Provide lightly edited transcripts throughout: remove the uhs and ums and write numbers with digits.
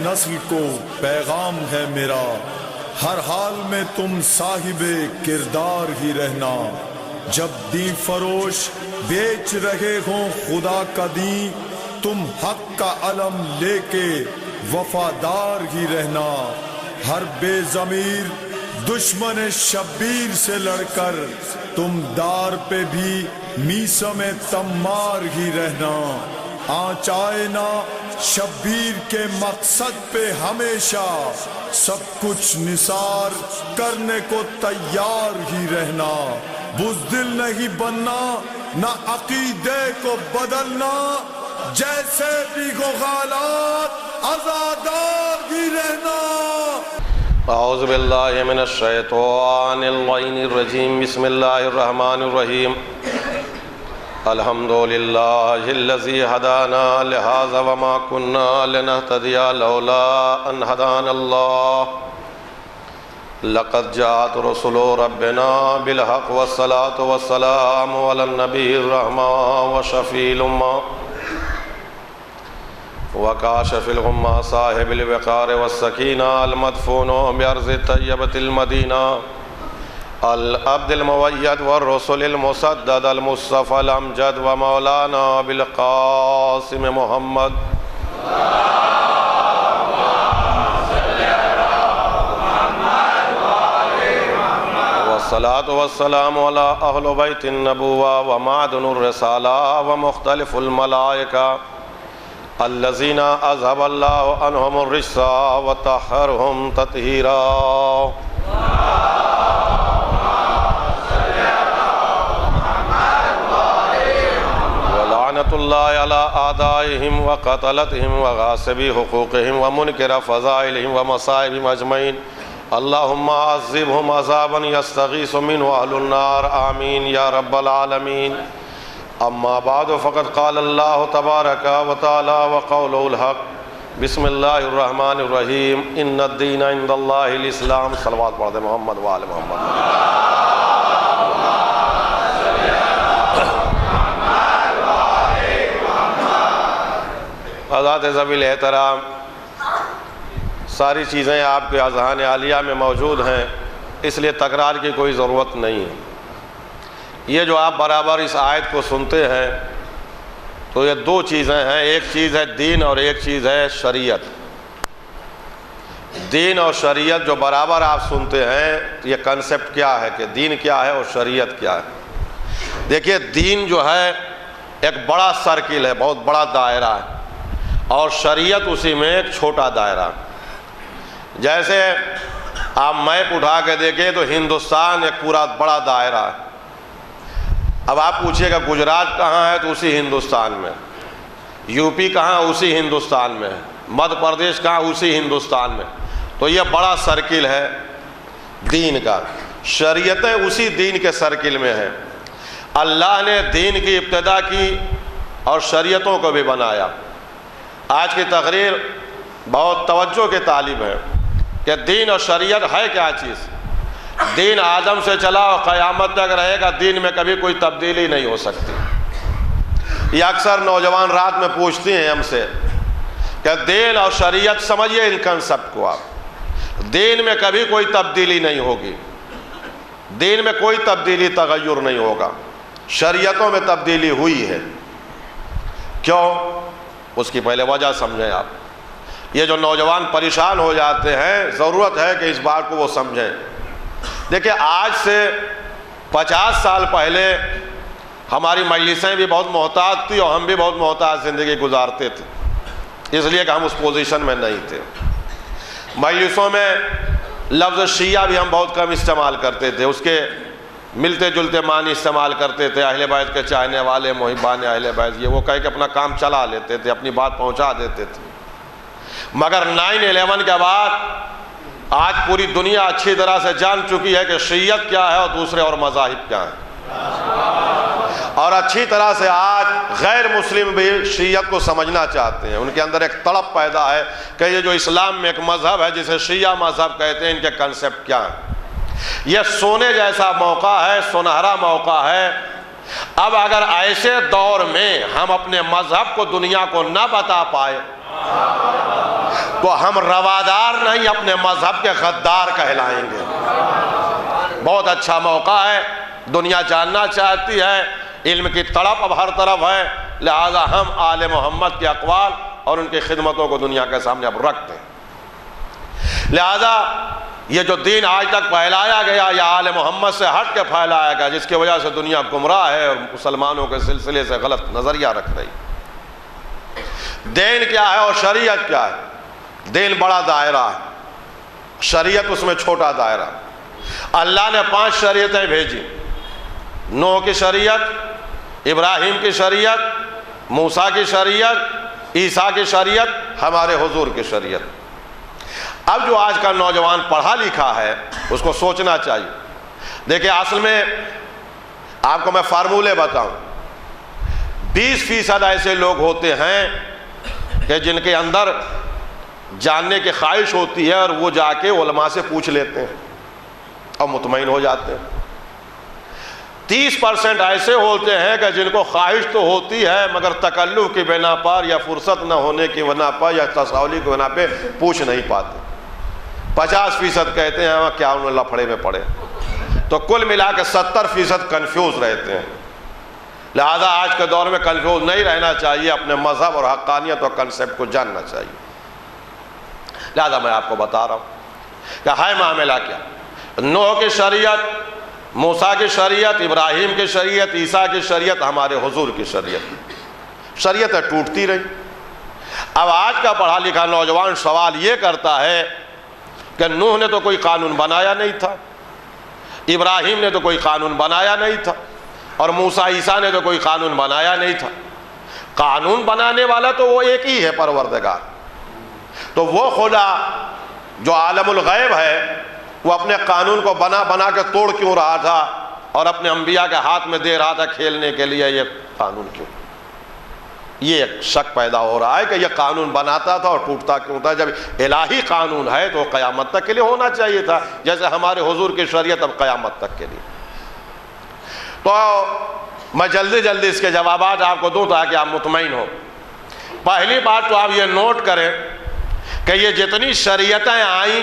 نسل کو پیغام ہے میرا، ہر حال میں تم صاحب کردار ہی رہنا۔ جب دین فروش بیچ رہے ہوں خدا کا دین، تم حق کا علم لے کے وفادار ہی رہنا۔ ہر بے ضمیر دشمن شبیر سے لڑ کر تم دار پہ بھی میثم تمار ہی رہنا۔ آنچ آئے نہ شبیر کے مقصد پہ ہمیشہ، سب کچھ نثار کرنے کو تیار ہی رہنا۔ بزدل نہیں بننا، نہ عقیدے کو بدلنا، جیسے بھی ہو حالات آزادار ہی رہنا۔ اعوذ باللہ من الشیطان اللعین الرجیم، بسم اللہ الرحمن الرحیم۔ الحمدللہ الذی ہدانا لہذا وما کننا لنہتدی لولا ان ہدانا اللہ۔ لقد جاءت رسل ربنا بالحق والصلاة والسلام علی النبی الرحمہ وشفیع الامہ وکاشف الغمہ صاحب الوقار والسکینہ المدفون بارض طیبۃ المدینہ العبد المؤید والرسل المسدد المصطفى الامجد ومولانا بالقاسم محمد والصلاة والسلام على اہل بیت النبوہ ومعدن الرسالہ ومختلف الملائکہ الذین اذهب اللہ عنہم الرجس وطہرہم تطہیرا۔ ولعنۃ اللہ علی اعدائہم وقتلتہم وغاصبی حقوقہم ومنکر فضائلہم ومصائبہم اجمعین۔ اللہم عذبہم عذابا یستغیث منہ اہل النار، آمین یا رب العالمین۔ اما بعد فقد قال اللہ تبارک و تعالی وقولہ الحق، بسم اللہ الرحمن الرحیم، ان الدین عند اللہ الاسلام۔ صلوات پڑھ دے محمد وآل محمد۔ حضرات ذوی الاحترام، ساری چیزیں آپ کے اذہان عالیہ میں موجود ہیں، اس لیے تکرار کی کوئی ضرورت نہیں ہے۔ یہ جو آپ برابر اس آیت کو سنتے ہیں تو یہ دو چیزیں ہیں، ایک چیز ہے دین اور ایک چیز ہے شریعت۔ دین اور شریعت جو برابر آپ سنتے ہیں، یہ کنسپٹ کیا ہے کہ دین کیا ہے اور شریعت کیا ہے۔ دیکھیے دین جو ہے ایک بڑا سرکل ہے، بہت بڑا دائرہ ہے، اور شریعت اسی میں ایک چھوٹا دائرہ ہے۔ جیسے آپ میپ اٹھا کے دیکھیں تو ہندوستان ایک پورا بڑا دائرہ ہے۔ اب آپ پوچھئے گا گجرات کہاں ہے تو اسی ہندوستان میں، یو پی کہاں اسی ہندوستان میں، مدھیہ پردیش کہاں اسی ہندوستان میں۔ تو یہ بڑا سرکل ہے دین کا، شریعتیں اسی دین کے سرکل میں ہیں۔ اللہ نے دین کی ابتدا کی اور شریعتوں کو بھی بنایا۔ آج کی تقریر بہت توجہ کے طالب ہے کہ دین اور شریعت ہے کیا چیز۔ دین آدم سے چلا اور قیامت تک رہے گا، دین میں کبھی کوئی تبدیلی نہیں ہو سکتی۔ یہ اکثر نوجوان رات میں پوچھتی ہیں ہم سے کہ دین اور شریعت سمجھیے ان کنسپٹ کو آپ، دین میں کبھی کوئی تبدیلی نہیں ہوگی، دین میں کوئی تبدیلی تغیر نہیں ہوگا، شریعتوں میں تبدیلی ہوئی ہے۔ کیوں؟ اس کی پہلے وجہ سمجھیں آپ۔ یہ جو نوجوان پریشان ہو جاتے ہیں، ضرورت ہے کہ اس بات کو وہ سمجھیں۔ دیکھیں آج سے 50 سال پہلے ہماری مجلسیں بھی بہت محتاط تھی اور ہم بھی بہت محتاط زندگی گزارتے تھے، اس لیے کہ ہم اس پوزیشن میں نہیں تھے۔ مجلسوں میں لفظ شیعہ بھی ہم بہت کم استعمال کرتے تھے، اس کے ملتے جلتے معنی استعمال کرتے تھے، اہل بیت کے چاہنے والے محبان اہل بیت، یہ وہ کہہ کے اپنا کام چلا لیتے تھے، اپنی بات پہنچا دیتے تھے۔ مگر 9/11 کے بعد آج پوری دنیا اچھی طرح سے جان چکی ہے کہ شیعت کیا ہے اور دوسرے اور مذاہب کیا ہیں، اور اچھی طرح سے آج غیر مسلم بھی شیعت کو سمجھنا چاہتے ہیں۔ ان کے اندر ایک تڑپ پیدا ہے کہ یہ جو اسلام میں ایک مذہب ہے جسے شیعہ مذہب کہتے ہیں، ان کے کنسپٹ کیا ہیں۔ یہ سونے جیسا موقع ہے، سنہرا موقع ہے۔ اب اگر ایسے دور میں ہم اپنے مذہب کو دنیا کو نہ بتا پائے تو ہم روادار نہیں اپنے مذہب کے غدار کہلائیں گے۔ بہت اچھا موقع ہے، دنیا جاننا چاہتی ہے، علم کی تڑپ اب ہر طرف ہے، لہذا ہم آل محمد کے اقوال اور ان کی خدمتوں کو دنیا کے سامنے اب رکھتے ہیں۔ لہذا یہ جو دین آج تک پھیلایا گیا یہ آل محمد سے ہٹ کے پھیلایا گیا، جس کی وجہ سے دنیا گمراہ ہے اور مسلمانوں کے سلسلے سے غلط نظریہ رکھ رہی۔ دین کیا ہے اور شریعت کیا ہے؟ دین بڑا دائرہ ہے، شریعت اس میں چھوٹا دائرہ۔ اللہ نے 5 شریعتیں بھیجی، نوح کی شریعت، ابراہیم کی شریعت، موسیٰ کی شریعت، عیسیٰ کی شریعت، ہمارے حضور کی شریعت۔ اب جو آج کا نوجوان پڑھا لکھا ہے اس کو سوچنا چاہیے۔ دیکھیں اصل میں آپ کو میں فارمولے بتاؤں، 20% ایسے لوگ ہوتے ہیں کہ جن کے اندر جاننے کی خواہش ہوتی ہے اور وہ جا کے علماء سے پوچھ لیتے ہیں اور مطمئن ہو جاتے ہیں۔ 30% ایسے ہوتے ہیں کہ جن کو خواہش تو ہوتی ہے مگر تکلف کی بنا پر یا فرصت نہ ہونے کی بنا پر یا تساہلی کی بنا پہ پوچھ نہیں پاتے۔ 50% کہتے ہیں ہاں کیا انہوں لفڑے میں پڑے، تو کل ملا کے 70% کنفیوز رہتے ہیں۔ لہذا آج کے دور میں کنفیوز نہیں رہنا چاہیے، اپنے مذہب اور حقانیت اور کنسیپٹ کو جاننا چاہیے۔ لہذا میں آپ کو بتا رہا ہوں کہ ہے معاملہ کیا۔ نوح کی شریعت، موسیٰ کی شریعت، ابراہیم کی شریعت، عیسیٰ کی شریعت، ہمارے حضور کی شریعت، شریعتیں ٹوٹتی رہی۔ اب آج کا پڑھا لکھا نوجوان سوال یہ کرتا ہے کہ نوح نے تو کوئی قانون بنایا نہیں تھا، ابراہیم نے تو کوئی قانون بنایا نہیں تھا، اور موسیٰ عیسیٰ نے تو کوئی قانون بنایا نہیں تھا۔ قانون بنانے والا تو وہ ایک ہی ہے، پروردگار۔ تو وہ خدا جو عالم الغیب ہے وہ اپنے قانون کو بنا بنا کے توڑ کیوں رہا تھا اور اپنے انبیاء کے ہاتھ میں دے رہا تھا کھیلنے کے لیے یہ قانون کیوں؟ یہ ایک شک پیدا ہو رہا ہے کہ یہ قانون بناتا تھا اور ٹوٹتا کیوں تھا؟ جب الہی قانون ہے تو قیامت تک کے لیے ہونا چاہیے تھا، جیسے ہمارے حضور کی شریعت اب قیامت تک کے لیے۔ تو میں جلدی جلدی اس کے جوابات آپ کو دوں تاکہ آپ مطمئن ہو۔ پہلی بات تو آپ یہ نوٹ کریں کہ یہ جتنی شریعتیں آئیں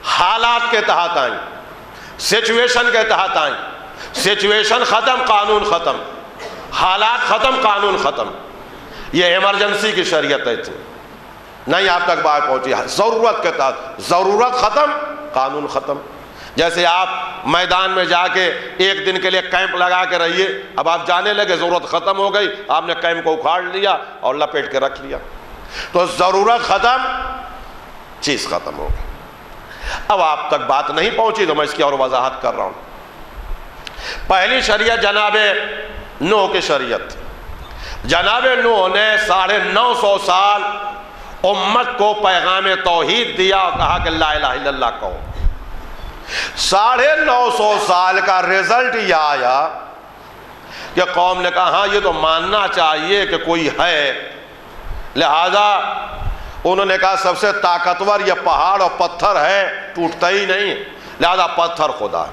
حالات کے تحت آئیں، سچویشن کے تحت آئیں۔ سچویشن ختم، قانون ختم، حالات ختم، قانون ختم۔ یہ ایمرجنسی کی شریعتیں تھیں، نہیں آپ تک بات پہنچی۔ ضرورت کے تحت، ضرورت ختم، قانون ختم۔ جیسے آپ میدان میں جا کے ایک دن کے لیے کیمپ لگا کے رہیے، اب آپ جانے لگے، ضرورت ختم ہو گئی، آپ نے کیمپ کو اکھاڑ لیا اور لپیٹ کے رکھ لیا۔ تو ضرورت ختم، چیز ختم ہو گئی۔ اب آپ تک بات نہیں پہنچی تو میں اس کی اور وضاحت کر رہا ہوں۔ پہلی شریعت جناب نوح کی شریعت۔ جناب نوح نے 950 سال امت کو پیغام توحید دیا اور کہا کہ لا الہ الا اللہ کہو۔ 950 سال کا رزلٹ یہ آیا کہ قوم نے کہا ہاں یہ تو ماننا چاہیے کہ کوئی ہے، لہذا انہوں نے کہا سب سے طاقتور یہ پہاڑ اور پتھر ہے، ٹوٹتا ہی نہیں، لہذا پتھر خدا۔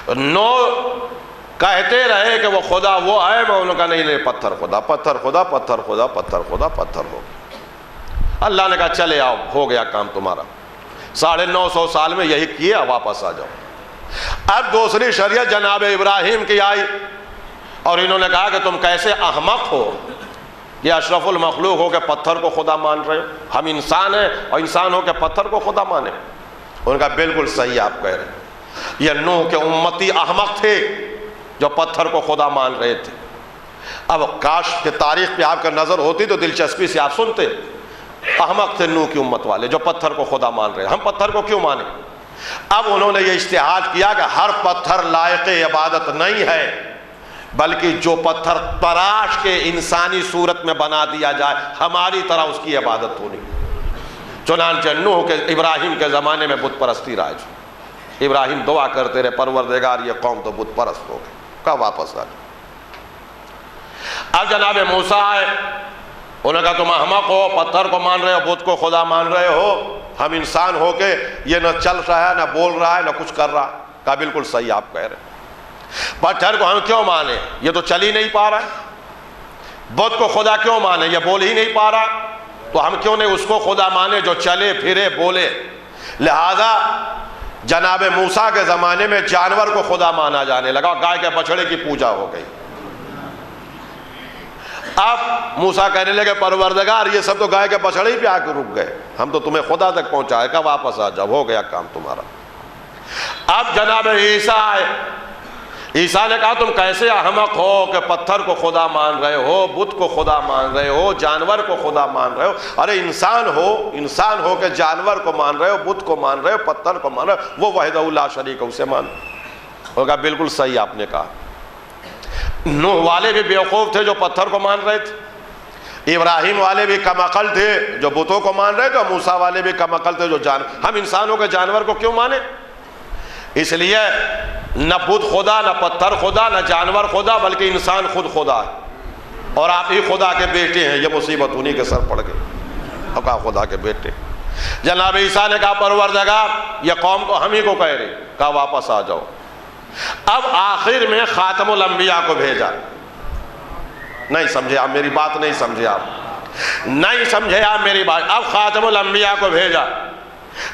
نوح کہتے رہے کہ وہ خدا وہ ہے، میں انہوں نے کہا نہیں پتھر خدا، پتھر خدا، پتھر خدا، پتھر خدا، پتھر ہو۔ اللہ نے کہا چلے آؤ، ہو گیا کام تمہارا، 950 سال میں یہی کیے، اب واپس آ جاؤ۔ اب دوسری شریعت جناب ابراہیم کی آئی اور انہوں نے کہا کہ تم کیسے احمق ہو، یہ اشرف المخلوق ہو کہ پتھر کو خدا مان رہے ہو، ہم انسان ہیں اور انسان ہو کہ پتھر کو خدا مانے۔ انہوں نے کہا بالکل صحیح آپ کہہ رہے ہیں، یہ نوح کے امتی احمق تھے جو پتھر کو خدا مان رہے تھے۔ اب کاش کہ تاریخ پہ آپ کا نظر ہوتی تو دلچسپی سے آپ سنتے۔ احمق تھے نوح کی امت والے جو پتھر کو خدا مان رہے، ہم پتھر کو کیوں مانیں؟ اب انہوں نے یہ اجتہاد کیا کہ ہر پتھر لائق عبادت نہیں ہے، بلکہ جو پتھر تراش کے انسانی صورت میں بنا دیا جائے ہماری طرح اس کی عبادت ہونی۔ چنانچہ نوح کے ابراہیم کے زمانے میں بت پرستی رائج۔ ابراہیم دعا کرتے رہے پروردگار یہ قوم تو بت پرست ہو گئی، کہا واپس آ جائے۔ اب جناب موسیٰ آئے، انہوں نے کہا تم احمق ہو، پتھر کو مان رہے ہو، بت کو خدا مان رہے ہو، ہم انسان ہو کے یہ نہ چل رہا ہے، نہ بول رہا ہے، نہ کچھ کر رہا ہے۔ کہا بالکل صحیح آپ کہہ رہے ہیں، پتھر کو ہم کیوں مانے، یہ تو چل ہی نہیں پا رہا ہے، بت کو خدا کیوں مانے، یہ بول ہی نہیں پا رہا، تو ہم کیوں نہیں اس کو خدا مانے جو چلے پھرے بولے؟ لہذا جناب موسیٰ کے زمانے میں جانور کو خدا مانا جانے لگا، گائے کے بچڑے کی پوجا ہو گئی۔ اب موسیٰ کہنے لگے پروردگار یہ سب تو گائے کے بچڑے ہی پہ آ کے رک گئے، ہم تو تمہیں خدا تک پہنچائے گا، واپس آ جاؤ، ہو گیا کام تمہارا۔ اب جناب عیسیٰ آئے، عیسیٰ نے کہا تم کیسے احمق ہو کہ پتھر کو خدا مان رہے ہو، بت کو خدا مان رہے ہو، جانور کو خدا مان رہے ہو؟ ارے انسان ہو کہ جانور کو مان رہے ہو، بت کو مان رہے ہو، پتھر کو مان رہے ہو، وہ وحدہ لا شریک ہے، اسے مان۔ ہوگا بالکل صحیح آپ نے کہا۔ نوح والے بھی بیوقوف تھے جو پتھر کو مان رہے تھے، ابراہیم والے بھی کم عقل تھے جو بتوں کو مان رہے تھے، اور موسیٰ والے بھی کم عقل تھے جو ہم انسانوں کے جانور کو کیوں مانیں؟ اس لیے نہ بت خدا، نہ پتھر خدا، نہ جانور خدا، بلکہ انسان خود خدا ہے، اور آپ ہی خدا کے بیٹے ہیں۔ یہ مصیبت انہی کے سر پڑ گئی، اور کہا خدا کے بیٹے۔ جناب عیسیٰ نے کہا پروردگار یہ قوم تو ہم ہی کو کہہ رہی، کہا واپس آ جاؤ۔ اب آخر میں خاتم الانبیاء کو بھیجا۔ نہیں سمجھے آپ میری بات، نہیں سمجھے آپ، نہیں سمجھے آپ میری بات۔ اب خاتم الانبیاء کو بھیجا۔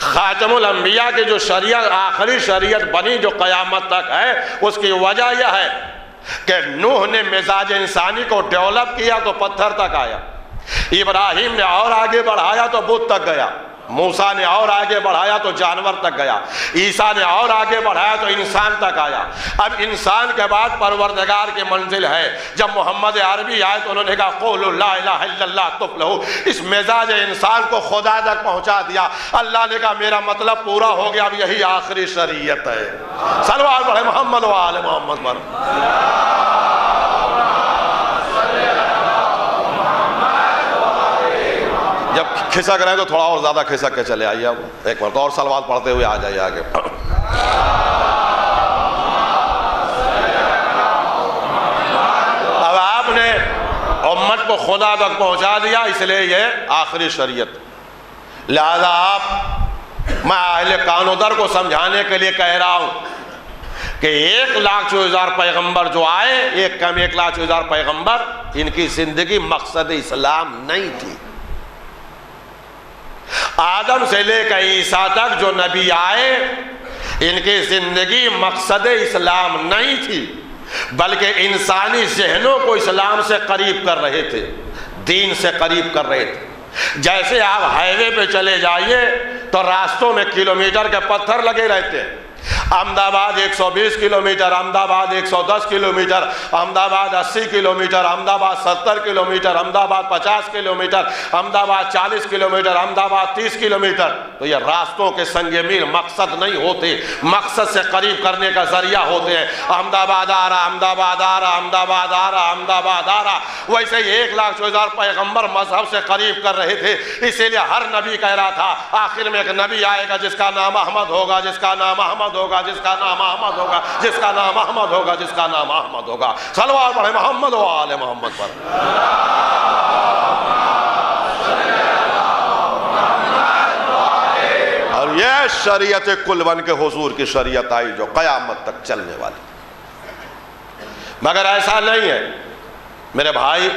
خاتم الانبیاء کی جو شریعت، آخری شریعت بنی جو قیامت تک ہے، اس کی وجہ یہ ہے کہ نوح نے مزاج انسانی کو ڈیولپ کیا تو پتھر تک آیا، ابراہیم نے اور آگے بڑھایا تو بت تک گیا، موسیٰ نے اور آگے بڑھایا تو جانور تک گیا، عیسیٰ نے اور آگے بڑھایا تو انسان تک آیا۔ اب انسان کے بعد پروردگار کی منزل ہے۔ جب محمد عربی آئے تو انہوں نے کہا قولوا لا الہ الا اللہ تفلحوا، اس مزاج انسان کو خدا تک پہنچا دیا۔ اللہ نے کہا میرا مطلب پورا ہو گیا، اب یہی آخری شریعت ہے۔ صلوات پڑھے محمد و آل محمد پر۔ جب کھسک رہے تو تھوڑا اور زیادہ کھسک کے چلے آئیے، اب ایک مرتبہ اور صلوات پڑھتے ہوئے آ جائیے آگے۔ اب آپ نے امت کو خدا تک پہنچا دیا، اس لیے یہ آخری شریعت۔ لہذا میں اہل کان و در کو سمجھانے کے لیے کہہ رہا ہوں کہ 1,24,000 پیغمبر جو آئے، 1,24,000 پیغمبر، ان کی زندگی مقصد اسلام نہیں تھی۔ آدم سے لے کر عیسیٰ تک جو نبی آئے، ان کی زندگی مقصد اسلام نہیں تھی، بلکہ انسانی ذہنوں کو اسلام سے قریب کر رہے تھے، دین سے قریب کر رہے تھے۔ جیسے آپ ہائی وے پہ چلے جائیے تو راستوں میں کلومیٹر کے پتھر لگے رہتے ہیں، احمد آباد 120 کلومیٹر، احمد آباد 110 کلومیٹر، احمد آباد 80 کلومیٹر، احمد آباد 70 کلومیٹر، احمد آباد 50 کلومیٹر، احمد آباد 40 کلومیٹر، احمد آباد 30 کلومیٹر۔ تو یہ راستوں کے سنگ میل مقصد نہیں ہوتے، مقصد سے قریب کرنے کا ذریعہ ہوتے ہیں۔ احمد آباد آ رہا، احمد آباد آ رہا، احمد آباد آ رہا، احمد آباد آ رہا۔ ویسے ہی 1,24,000 پیغمبر مذہب سے قریب کر رہے تھے، اسی لیے ہر نبی کہہ رہا تھا آخر میں ایک نبی آئے گا جس کا نام احمد ہوگا، جس کا نام احمد ہوگا، جس کا نام احمد ہوگا، جس کا نام احمد ہوگا، جس کا نام احمد ہوگا۔ صلوات پڑھے محمد و آل محمد پر۔ اور یہ شریعت کل بن کے حضور کی شریعت آئی جو قیامت تک چلنے والی۔ مگر ایسا نہیں ہے میرے بھائی،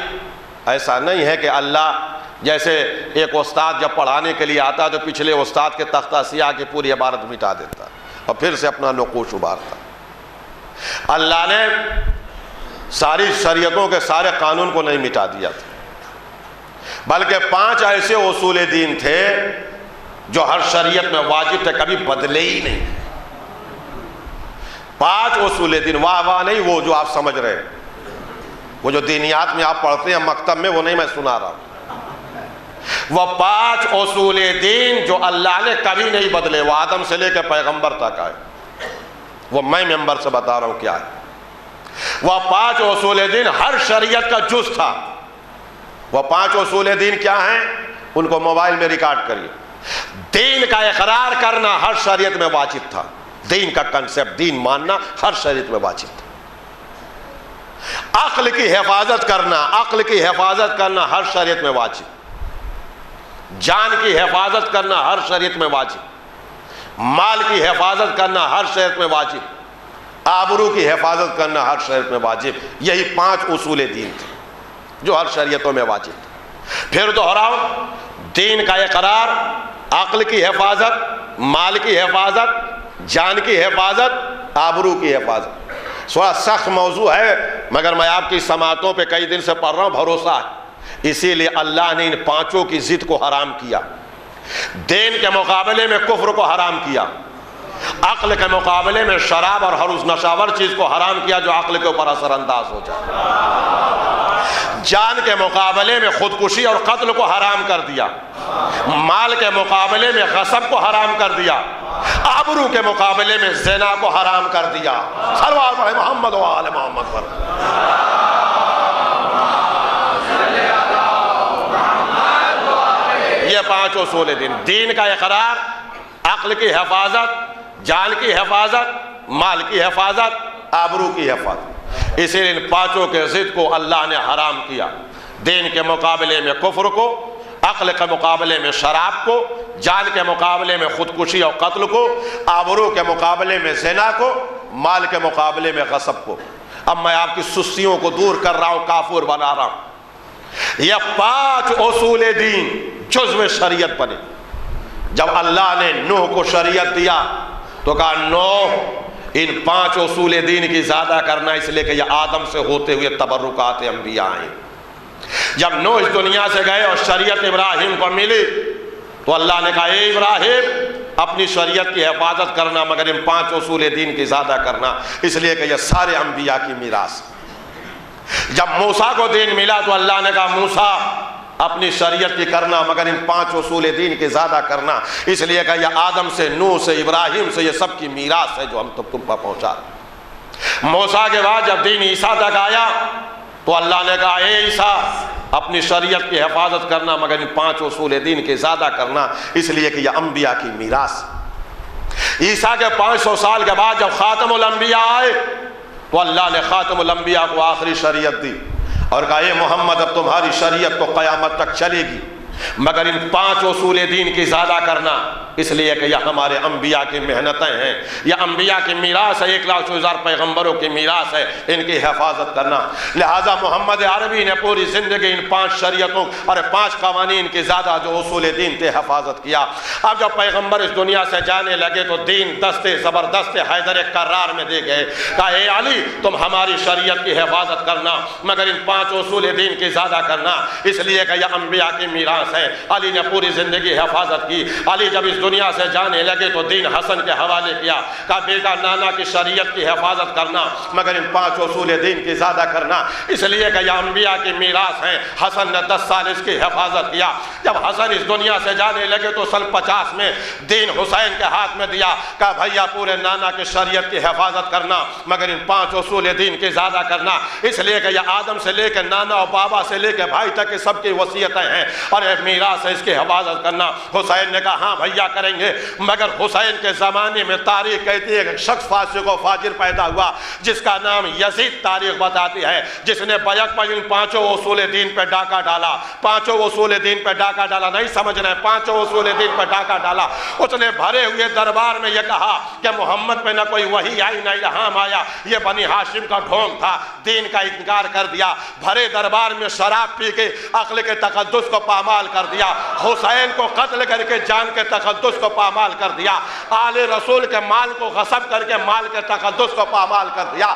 ایسا نہیں ہے کہ اللہ جیسے ایک استاد جب پڑھانے کے لیے آتا ہے تو پچھلے استاد کے تختہ سیاہ کی پوری عبارت مٹا دیتا ہے اور پھر سے اپنا نقوش ابھارتا۔ اللہ نے ساری شریعتوں کے سارے قانون کو نہیں مٹا دیا تھا، بلکہ 5 ایسے اصول دین تھے جو ہر شریعت میں واجب تھے، کبھی بدلے ہی نہیں۔ 5 اصول دین، واہ نہیں وہ جو آپ سمجھ رہے ہیں، وہ جو دینیات میں آپ پڑھتے ہیں مکتب میں، وہ نہیں میں سنا رہا ہوں۔ وہ 5 اصول دین جو اللہ نے کبھی نہیں بدلے، وہ آدم سے لے کے پیغمبر تک آئے، وہ میں ممبر سے بتا رہا ہوں کیا ہے۔ وہ 5 اصول دین ہر شریعت کا جز تھا۔ وہ 5 اصول دین کیا ہیں؟ ان کو موبائل میں ریکارڈ کریے۔ دین کا اقرار کرنا ہر شریعت میں واجب تھا، دین کا کنسپٹ، دین ماننا ہر شریعت میں واجب تھا۔ عقل کی حفاظت کرنا ہر شریعت میں واجب، جان کی حفاظت کرنا ہر شریعت میں واجب، مال کی حفاظت کرنا ہر شریعت میں واجب، آبرو کی حفاظت کرنا ہر شریعت میں واجب۔ یہی 5 اصول دین تھے جو ہر شریعتوں میں واجب تھے۔ پھر دوہراؤ، دین کا اقرار، عقل کی حفاظت، مال کی حفاظت، جان کی حفاظت، آبرو کی حفاظت۔ تھوڑا سخت موضوع ہے مگر میں آپ کی سماعتوں پہ کئی دن سے پڑھ رہا ہوں، بھروسہ ہے۔ اسی لیے اللہ نے ان پانچوں کی ضد کو حرام کیا۔ دین کے مقابلے میں کفر کو حرام کیا، عقل کے مقابلے میں شراب اور ہر اس نشاور چیز کو حرام کیا جو عقل کے اوپر اثر انداز ہو جائے، جان کے مقابلے میں خودکشی اور قتل کو حرام کر دیا، مال کے مقابلے میں غصب کو حرام کر دیا، آبرو کے مقابلے میں زنا کو حرام کر دیا۔ صلوات پڑھیں محمد و آل محمد پر۔ یہ پانچ اصول دین، دین کا اقرار، عقل کی حفاظت، جان کی حفاظت، مال کی حفاظت، آبرو کی حفاظت، اسی لیے ان پانچوں کے ضد کو اللہ نے حرام کیا۔ دین کے مقابلے میں کفر کو، عقل کے مقابلے میں شراب کو، جان کے مقابلے میں خودکشی اور قتل کو، آبرو کے مقابلے میں زنا کو، مال کے مقابلے میں غصب کو۔ اب میں آپ کی سستیوں کو دور کر رہا ہوں، کافر بنا رہا ہوں۔ یہ پانچ اصول دین جزو شریعت بنے۔ جب اللہ نے نوح کو شریعت دیا تو کہا نوح ان پانچ اصول دین کی زیادہ کرنا، اس لیے کہ یہ آدم سے ہوتے ہوئے تبرکات انبیاء ہیں۔ جب نوح اس دنیا سے گئے اور شریعت ابراہیم کو ملی تو اللہ نے کہا اے ابراہیم اپنی شریعت کی حفاظت کرنا مگر ان پانچ اصول دین کی زیادہ کرنا، اس لیے کہ یہ سارے انبیاء کی میراث۔ جب موسیٰ کو دین ملا تو اللہ نے کہا موسیٰ اپنی شریعت کی کرنا مگر ان پانچ اصول دین کی زیادہ کرنا، اس لیے کہ یہ آدم سے، نوح سے، ابراہیم سے، یہ سب کی میراث ہے جو ہم تم پر پہنچا۔ موسیٰ کے بعد جب دین عیسیٰ تک آیا تو اللہ نے کہا اے عیسیٰ اپنی شریعت کی حفاظت کرنا مگر ان پانچ اصول دین کی زیادہ کرنا، اس لیے کہ یہ انبیاء کی میراث۔ عیسیٰ کے 500 سال کے بعد جب خاتم الانبیاء آئے تو اللہ نے خاتم الانبیاء کو آخری شریعت دی اور کہا اے محمد اب تمہاری شریعت تو قیامت تک چلے گی مگر ان پانچ اصول دین کی زیادہ کرنا، اس لیے کہ یہ ہمارے انبیاء کی محنتیں ہیں، یہ انبیاء کی میراث ہے، 1,40,000 پیغمبروں کی میراث ہے، ان کی حفاظت کرنا۔ لہٰذا محمد عربی نے پوری زندگی ان پانچ شریعتوں اور پانچ قوانین کی زیادہ جو اصول دین تھے حفاظت کیا۔ اب جب پیغمبر اس دنیا سے جانے لگے تو دین دستے زبردست حیدر کرار میں دے گئے، کہا اے علی تم ہماری شریعت کی حفاظت کرنا مگر ان پانچ اصول دین کی زیادہ کرنا، اس لیے کہ یہ انبیاء کی میراث ہے۔ علی نے پوری زندگی حفاظت کی۔ علی جب اس دنیا سے جانے لگے تو دین حسن کے حوالے کیا، کہا بیٹا نانا کی شریعت کی حفاظت کرنا مگر ان پانچ اصول دین کی زیادہ کرنا، اس لیے کہ یہ انبیاء کی میراث ہیں۔ حسن نے 10 سال اس کی حفاظت کیا۔ جب حسن اس دنیا سے جانے لگے تو سن 50 میں دین حسین کے ہاتھ میں دیا، کہا بھیا پورے نانا کی شریعت کی حفاظت کرنا مگر ان پانچ اصول دین کی زیادہ کرنا، اس لیے کہ یہ آدم سے لے کے نانا اور بابا سے لے کے بھائی تک سب کی وصیتیں ہیں اور ایک میراث ہے، اس کی حفاظت کرنا۔ حسین نے کہا ہاں بھیا کریں گے، مگر حسین کے زمانے میں تاریخ کہتی ہے کہ ایک شخص فاسق و فاجر پیدا ہوا جس کا نام یزید تاریخ بتاتی ہے، جس نے بیک پر ان پانچوں اصول دین پہ ڈاکہ ڈالا، پانچوں اصول دین پہ ڈاکہ ڈالا، نہیں سمجھنا ہے، پانچوں اصول دین پہ ڈاکہ ڈالا۔ اس نے بھرے ہوئے دربار میں یہ کہا کہ محمد پہ نہ کوئی وحی آئی نہ الہام آیا، یہ بنی ہاشم کا ڈھونگ تھا، دین کا انکار کر دیا، بھرے دربار میں شراب پی کے عقل کے تقدس کو پامال کر دیا، حسین کو قتل کر کے جان کے تقدس کو پامال کر دیا، آل رسول کے مال کو غصب کر کے مال کے تقدس کو پامال کر دیا،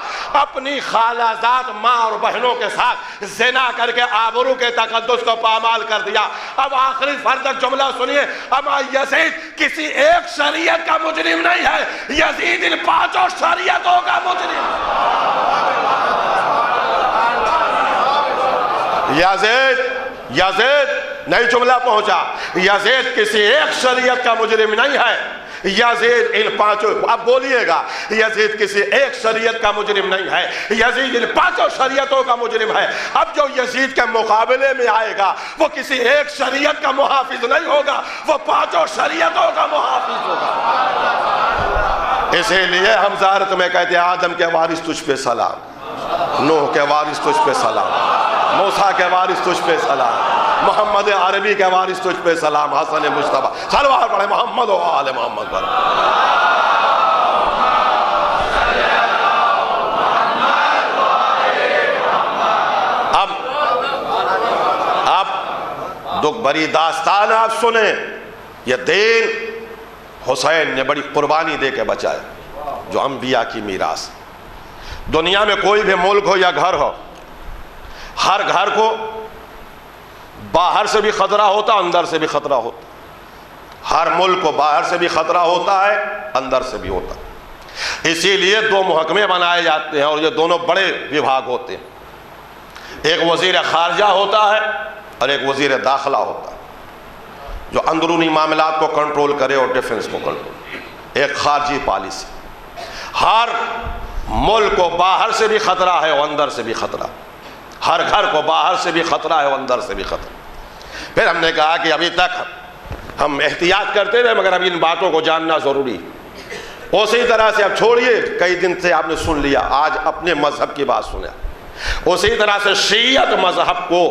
اپنی خالہ زاد ماں اور بہنوں کے ساتھ زنا کر کے آبرو کے تقدس کو پامال کر دیا۔ اب آخری فردک جملہ سنیے، اما یزید کسی ایک شریعت کا مجرم نہیں ہے، یزید ان پانچوں شریعتوں کا مجرم ہے۔ یزید نہیں جملہ پہنچا، یزید کسی ایک شریعت کا مجرم نہیں ہے، یزید ان پانچوں، اب بولیے گا، یزید کسی ایک شریعت کا مجرم نہیں ہے، یزید ان پانچوں شریعتوں کا مجرم ہے۔ اب جو یزید کے مقابلے میں آئے گا وہ کسی ایک شریعت کا محافظ نہیں ہوگا، وہ پانچوں شریعتوں کا محافظ ہوگا۔ اسی لیے ہم زہرت میں کہتے ہیں آدم کے وارث تجھ پہ سلام، نوح کے وارث تجھ پہ سلام، موسیٰ کے وارث تجھ پہ سلام، محمد عربی کے وارث تجھ پہ سلام، حسن مجتبیٰ، صلوات پڑھیں محمد و آل محمد پر۔ اب دکھ بری داستان آپ سنیں، یہ دین حسین نے بڑی قربانی دے کے بچایا، جو انبیاء کی میراث۔ دنیا میں کوئی بھی ملک ہو یا گھر ہو، ہر گھر کو باہر سے بھی خطرہ ہوتا، اندر سے بھی خطرہ ہوتا۔ ہر ملک کو باہر سے بھی خطرہ ہوتا ہے، اندر سے بھی ہوتا ہے۔ اسی لیے دو محکمے بنائے جاتے ہیں، اور یہ دونوں بڑے وبھاگ ہوتے ہیں۔ ایک وزیر خارجہ ہوتا ہے اور ایک وزیر داخلہ ہوتا ہے، جو اندرونی معاملات کو کنٹرول کرے اور ڈیفنس کو کنٹرول۔ ایک خارجی پالیسی، ہر ملک کو باہر سے بھی خطرہ ہے اور اندر سے بھی خطرہ، ہر گھر کو باہر سے بھی خطرہ ہے اور اندر سے بھی خطرہ۔ پھر ہم نے کہا کہ ابھی تک ہم احتیاط کرتے رہے، مگر اب ان باتوں کو جاننا ضروری۔ اسی طرح سے اب چھوڑیے، کئی دن سے آپ نے سن لیا، آج اپنے مذہب کی بات سنیں۔ اسی طرح سے شیعت مذہب کو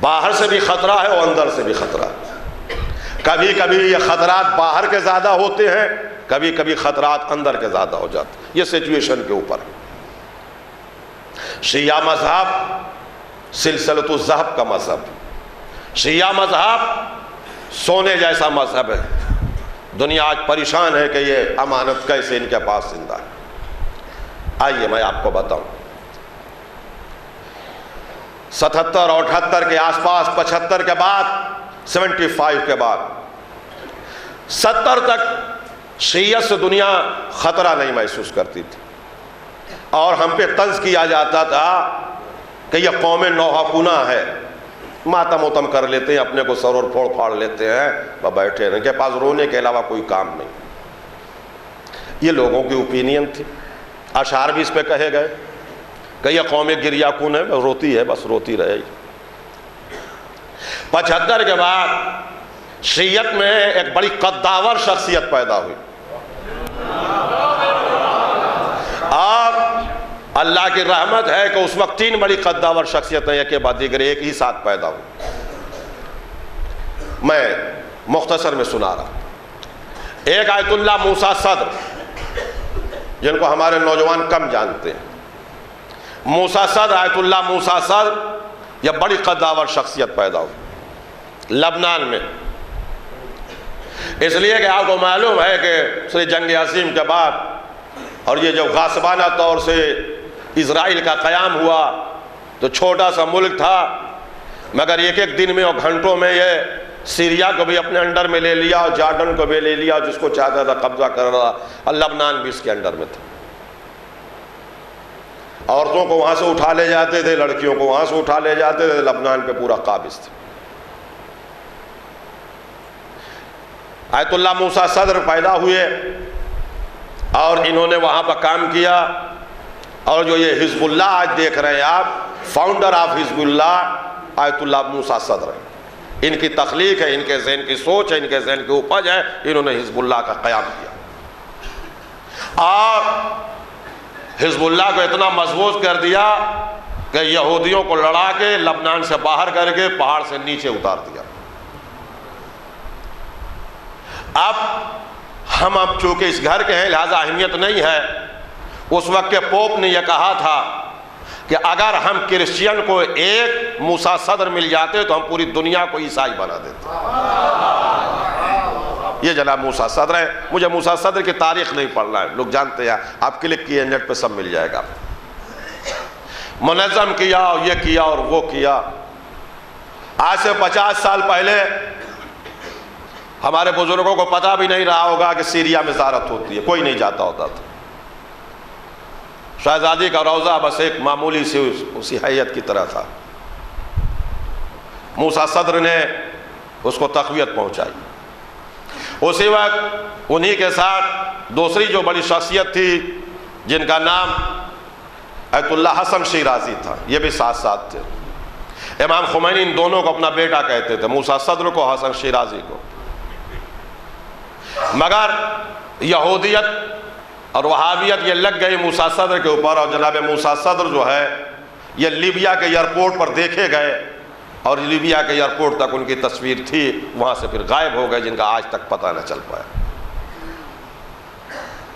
باہر سے بھی خطرہ ہے اور اندر سے بھی خطرہ ہے۔ کبھی کبھی یہ خطرات باہر کے زیادہ ہوتے ہیں، کبھی کبھی خطرات اندر کے زیادہ ہو جاتے ہیں، یہ سچویشن کے اوپر۔ شیعہ مذہب سلسلۃ الذہب کا مذہب، شیعہ مذہب سونے جیسا مذہب ہے۔ دنیا آج پریشان ہے کہ یہ امانت کیسے ان کے پاس زندہ ہے۔ آئیے میں آپ کو بتاؤں، 77 اور 78 کے آس پاس، 75 کے بعد، 75 کے بعد، 70 تک شیعت سے دنیا خطرہ نہیں محسوس کرتی تھی، اور ہم پہ طنز کیا جاتا تھا کہ یہ قوم نوحہ ہے، ماتم وتم کر لیتے ہیں، اپنے کو سرور پھوڑ پھاڑ لیتے ہیں، بیٹھے ہیں، ان کے پاس رونے کے علاوہ کوئی کام نہیں۔ یہ لوگوں کی اوپینین تھی، اشعار بھی اس پہ کہے گئے کہ یہ قوم گریہ کن ہے، روتی ہے، بس روتی رہے گی۔ 75 کے بعد شیعت میں ایک بڑی قداور شخصیت پیدا ہوئی، اور اللہ کی رحمت ہے کہ اس وقت 3 بڑی قداور شخصیتیں ایک کے بعد دیگر ایک ہی ساتھ پیدا ہوئی۔ میں مختصر میں سنا رہا۔ ایک آیت اللہ موسیٰ صدر، جن کو ہمارے نوجوان کم جانتے ہیں۔ موسیٰ صدر، آیت اللہ موسیٰ صدر، یہ بڑی قداور شخصیت پیدا ہوئی لبنان میں، اس لیے کہ آپ کو معلوم ہے کہ جنگ عظیم کے بعد، اور یہ جو غاصبانہ طور سے اسرائیل کا قیام ہوا، تو چھوٹا سا ملک تھا، مگر ایک ایک دن میں اور گھنٹوں میں یہ سیریا کو بھی اپنے انڈر میں لے لیا، اور جارڈن کو بھی لے لیا، جس کو چاہتا تھا قبضہ کر رہا، اور لبنان بھی اس کے انڈر میں تھا۔ عورتوں کو وہاں سے اٹھا لے جاتے تھے، لڑکیوں کو وہاں سے اٹھا لے جاتے تھے، لبنان پہ پورا قابض تھا۔ آیت اللہ موسیٰ صدر پیدا ہوئے، اور انہوں نے وہاں پر کام کیا، اور جو یہ حزب اللہ آج دیکھ رہے ہیں آپ، فاؤنڈر آف حزب اللہ آیت اللہ موسیٰ صدر ہے۔ ان کی تخلیق ہے، ان کے ذہن کی سوچ ہے، ان کے ذہن کی اپج ہے، انہوں نے حزب اللہ کا قیام کیا، اور حزب اللہ کو اتنا مضبوط کر دیا کہ یہودیوں کو لڑا کے لبنان سے باہر کر کے پہاڑ سے نیچے اتار دیا۔ اب ہم چونکہ اس گھر کے ہیں، لہذا اہمیت نہیں ہے۔ اس وقت کے پوپ نے یہ کہا تھا کہ اگر ہم کرسچین کو ایک موسیٰ صدر مل جاتے تو ہم پوری دنیا کو عیسائی بنا دیتے۔ یہ جناب موسیٰ صدر ہے۔ مجھے موسیٰ صدر کی تاریخ نہیں پڑھنا ہے، لوگ جانتے ہیں، آپ کلک کیے نیٹ پہ سب مل جائے گا۔ منظم کیا، اور یہ کیا اور وہ کیا۔ آج سے 50 سال پہلے ہمارے بزرگوں کو پتہ بھی نہیں رہا ہوگا کہ سیریا میں زیارت ہوتی ہے، کوئی نہیں جاتا ہوتا تھا۔ شہزادی کا روضہ بس ایک معمولی سی اسی حیت کی طرح تھا۔ موسیٰ صدر نے اس کو تقویت پہنچائی۔ اسی وقت انہی کے ساتھ دوسری جو بڑی شخصیت تھی، جن کا نام آیت اللہ حسن شیرازی تھا، یہ بھی ساتھ ساتھ تھے۔ امام خمینی ان دونوں کو اپنا بیٹا کہتے تھے، موسیٰ صدر کو، حسن شیرازی کو۔ مگر یہودیت اور وہابیت یہ لگ گئی موسیٰ صدر کے اوپر، اور جناب موسیٰ صدر جو ہے یہ لیبیا کے ایئرپورٹ پر دیکھے گئے، اور لیبیا کے ایئرپورٹ تک ان کی تصویر تھی، وہاں سے پھر غائب ہو گئے، جن کا آج تک پتہ نہ چل پایا۔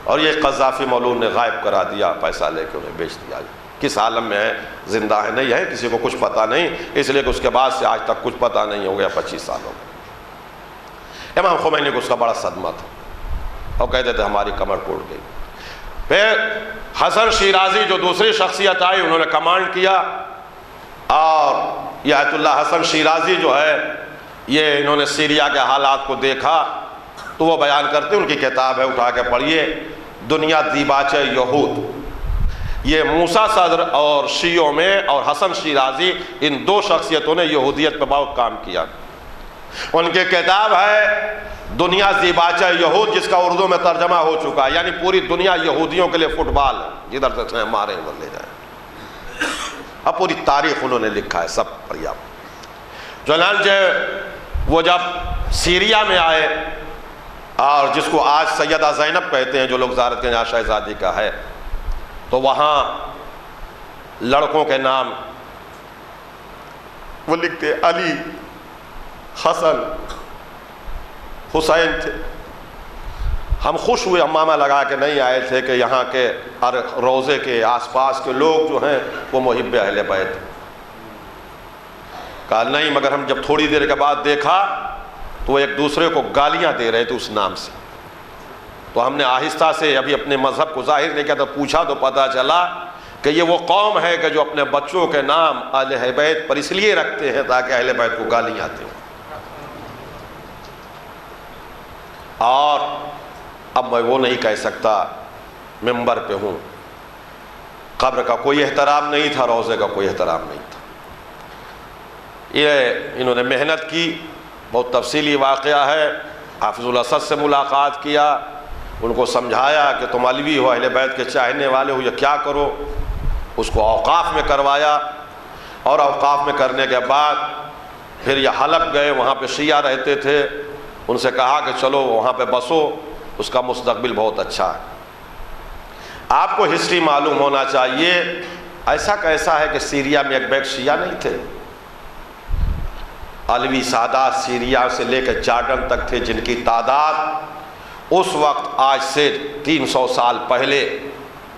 اور یہ قذافی مولود نے غائب کرا دیا، پیسہ لے کے انہیں بیچ دیا۔ کس عالم میں ہے، زندہ ہے نہیں ہے، کسی کو کچھ پتہ نہیں، اس لیے کہ اس کے بعد سے آج تک کچھ پتہ نہیں ہو گیا 25 سالوں میں۔ امام خمینی کو اس کا بڑا صدمہ تھا اور کہتے تھے ہماری کمر ٹوٹ گئی۔ پھر حسن شیرازی جو دوسری شخصیت آئی، انہوں نے کمانڈ کیا، اور یہ آیت اللہ حسن شیرازی جو ہے یہ انہوں نے سیریا کے حالات کو دیکھا تو وہ بیان کرتے ہیں، ان کی کتاب ہے، اٹھا کے پڑھیے، دنیا دیباچہ یہود۔ یہ موسیٰ صدر اور شیعوں میں اور حسن شیرازی، ان دو شخصیتوں نے یہودیت پہ بہت کام کیا۔ ان کی کتاب ہے دنیا دیباچہ یہود، جس کا اردو میں ترجمہ ہو چکا ہے، یعنی پوری دنیا یہودیوں کے لیے فٹ بال ہے، جدھر سے مارے ادھر لے جائیں۔ اب پوری تاریخ انہوں نے لکھا ہے، سب پڑھیے آپ۔ چنانچہ وہ جب سیریا میں آئے، اور جس کو آج سیدہ زینب کہتے ہیں، جو لوگ زیارت کے یہاں شہزادی کا ہے، تو وہاں لڑکوں کے نام وہ لکھتے علی، حسن، حسین تھے۔ ہم خوش ہوئے، امامہ لگا کے نہیں آئے تھے کہ یہاں کے ہر روضے کے آس پاس کے لوگ جو ہیں وہ محب اہل بیت۔ کہا نہیں، مگر ہم جب تھوڑی دیر کے بعد دیکھا تو وہ ایک دوسرے کو گالیاں دے رہے تھے اس نام سے، تو ہم نے آہستہ سے ابھی اپنے مذہب کو ظاہر نہیں کیا تو پوچھا، تو پتہ چلا کہ یہ وہ قوم ہے کہ جو اپنے بچوں کے نام اہل بیت پر اس لیے رکھتے ہیں تاکہ اہل بیت کو گالیاں دیں۔ اور اب میں وہ نہیں کہہ سکتا، ممبر پہ ہوں، قبر کا کوئی احترام نہیں تھا، روضے کا کوئی احترام نہیں تھا۔ یہ انہوں نے محنت کی، بہت تفصیلی واقعہ ہے۔ حافظ الاسد سے ملاقات کیا، ان کو سمجھایا کہ تم علوی ہو، اہل بیت کے چاہنے والے ہو، یہ کیا کرو، اس کو اوقاف میں کروایا، اور اوقاف میں کرنے کے بعد پھر یہ حلب گئے، وہاں پہ شیعہ رہتے تھے، ان سے کہا کہ چلو وہاں پہ بسو، اس کا مستقبل بہت اچھا ہے۔ آپ کو ہسٹری معلوم ہونا چاہیے، ایسا کیسا ہے کہ سیریا میں ایک بیگ شیعہ نہیں تھے؟ علوی سادات سیریا سے لے کے جارڈن تک تھے، جن کی تعداد اس وقت آج سے 300 سال پہلے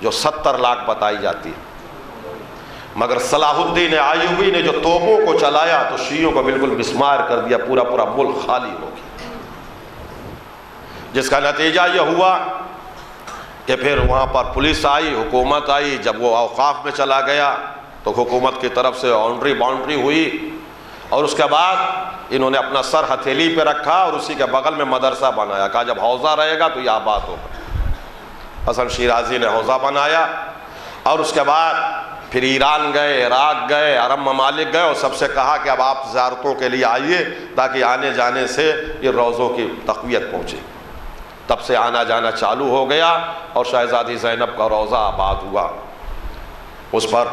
جو 70 لاکھ بتائی جاتی ہے، مگر صلاح الدین ایوبی نے جو توپوں کو چلایا تو شیعوں کو بالکل مسمار کر دیا، پورا پورا ملک خالی ہو گیا، جس کا نتیجہ یہ ہوا کہ پھر وہاں پر پولیس آئی، حکومت آئی۔ جب وہ اوقاف میں چلا گیا تو حکومت کی طرف سے باؤنڈری ہوئی، اور اس کے بعد انہوں نے اپنا سر ہتھیلی پہ رکھا اور اسی کے بغل میں مدرسہ بنایا، کہا جب حوضہ رہے گا تو یہ آباد ہوگا۔ حسن شیرازی نے حوضہ بنایا، اور اس کے بعد پھر ایران گئے، عراق گئے، عرب ممالک گئے، اور سب سے کہا کہ اب آپ زیارتوں کے لیے آئیے تاکہ آنے جانے سے یہ روضوں کی تقویت پہنچے۔ تب سے آنا جانا چالو ہو گیا، اور شہزادی زینب کا روضہ آباد ہوا۔ اس پر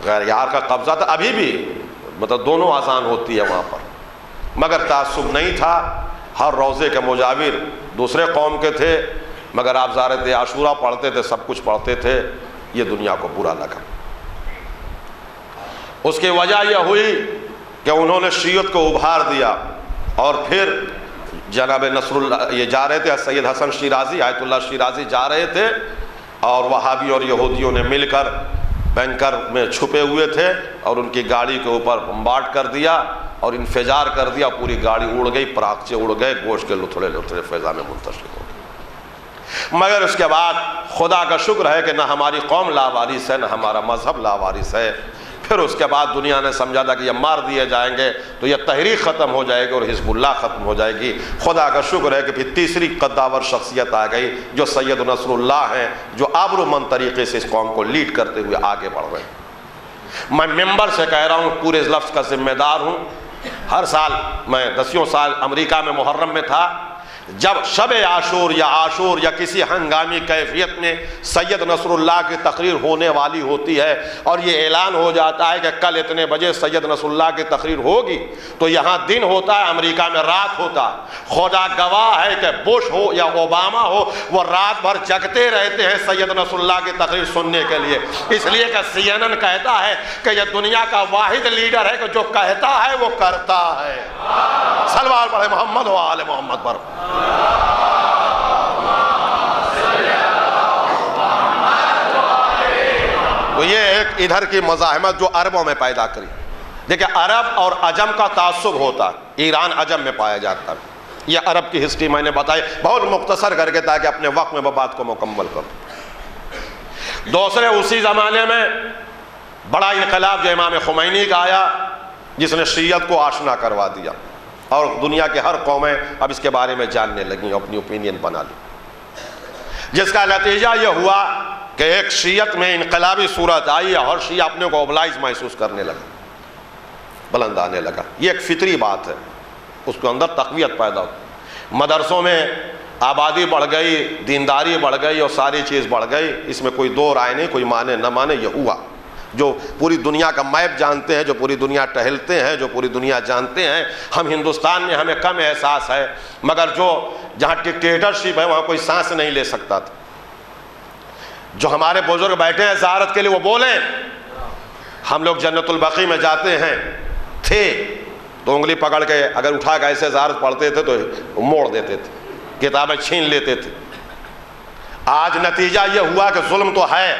غیر یار کا قبضہ تھا، ابھی بھی مطلب دونوں آزان ہوتی ہے وہاں پر، مگر تعصب نہیں تھا۔ ہر روضے کے مجاور دوسرے قوم کے تھے، مگر آپ زیارت عاشورہ پڑھتے تھے، سب کچھ پڑھتے تھے۔ یہ دنیا کو برا لگا۔ اس کی وجہ یہ ہوئی کہ انہوں نے شیعت کو ابھار دیا، اور پھر جناب نصر اللہ یہ جا رہے تھے، سید حسن شیرازی، آیت اللہ شیرازی جا رہے تھے، اور وہابی اور یہودیوں نے مل کر بینکر میں چھپے ہوئے تھے، اور ان کی گاڑی کے اوپر بمبارڈ کر دیا اور انفجار کر دیا، پوری گاڑی اڑ گئی، پراگچے اڑ گئے، گوشت کے لتھڑے لتھڑے فضا میں منتشر ہو گئے۔ مگر اس کے بعد خدا کا شکر ہے کہ نہ ہماری قوم لاوارث ہے، نہ ہمارا مذہب لاوارث ہے۔ پھر اس کے بعد دنیا نے سمجھا تھا کہ یہ مار دیے جائیں گے تو یہ تحریک ختم ہو جائے گی اور حزب اللہ ختم ہو جائے گی۔ خدا کا شکر ہے کہ پھر تیسری قداور شخصیت آ گئی، جو سید نصر اللہ ہیں، جو آبرومند طریقے سے اس قوم کو لیڈ کرتے ہوئے آگے بڑھ رہے ہیں۔ میں ممبر سے کہہ رہا ہوں، پورے لفظ کا ذمہ دار ہوں۔ ہر سال میں 10 سال امریکہ میں محرم میں تھا، جب شب عاشور یا کسی ہنگامی کیفیت میں سید نصر اللہ کی تقریر ہونے والی ہوتی ہے، اور یہ اعلان ہو جاتا ہے کہ کل اتنے بجے سید نصر اللہ کی تقریر ہوگی، تو یہاں دن ہوتا ہے، امریکہ میں رات ہوتا ہے۔ خدا گواہ ہے کہ بش ہو یا اوباما ہو، وہ رات بھر جگتے رہتے ہیں سید نصر اللہ کی تقریر سننے کے لیے، اس لیے کہ CNN کہتا ہے کہ یہ دنیا کا واحد لیڈر ہے کہ جو کہتا ہے وہ کرتا ہے۔ صلوات پڑھے محمد و آل محمد پر۔ تو یہ ایک ادھر کی مزاحمت جو عربوں میں پیدا کری. دیکھیں عرب اور عجم کا تعصب ہوتا ہے، ایران عجم میں پایا جاتا ہے. یہ عرب کی ہسٹری میں نے بتائی بہت مختصر کر کے تاکہ اپنے وقت میں وہ بات کو مکمل کروں. دوسرے اسی زمانے میں بڑا انقلاب جو امام خمینی کا آیا، جس نے شیعت کو آشنا کروا دیا اور دنیا کے ہر قومیں اب اس کے بارے میں جاننے لگیں، اپنی اوپینین بنا لی. جس کا نتیجہ یہ ہوا کہ ایک شیعت میں انقلابی صورت آئی اور شیعہ اپنے کو اوبلائز محسوس کرنے لگا، بلند آنے لگا. یہ ایک فطری بات ہے، اس کے اندر تقویت پیدا ہوئی. مدرسوں میں آبادی بڑھ گئی، دینداری بڑھ گئی اور ساری چیز بڑھ گئی. اس میں کوئی دو رائے نہیں، کوئی مانے نہ مانے، یہ ہوا. جو پوری دنیا کا میپ جانتے ہیں، جو پوری دنیا ٹہلتے ہیں، جو پوری دنیا جانتے ہیں. ہم ہندوستان میں ہمیں کم احساس ہے، مگر جو جہاں ڈکٹیٹرشپ ہے وہاں کوئی سانس نہیں لے سکتا تھا. جو ہمارے بزرگ بیٹھے ہیں زیارت کے لیے وہ بولیں. ہم لوگ جنت البقیع میں جاتے ہیں تھے تو انگلی پکڑ کے اگر اٹھا کے ایسے زیارت پڑھتے تھے تو موڑ دیتے تھے، کتابیں چھین لیتے تھے. آج نتیجہ یہ ہوا کہ ظلم تو ہے،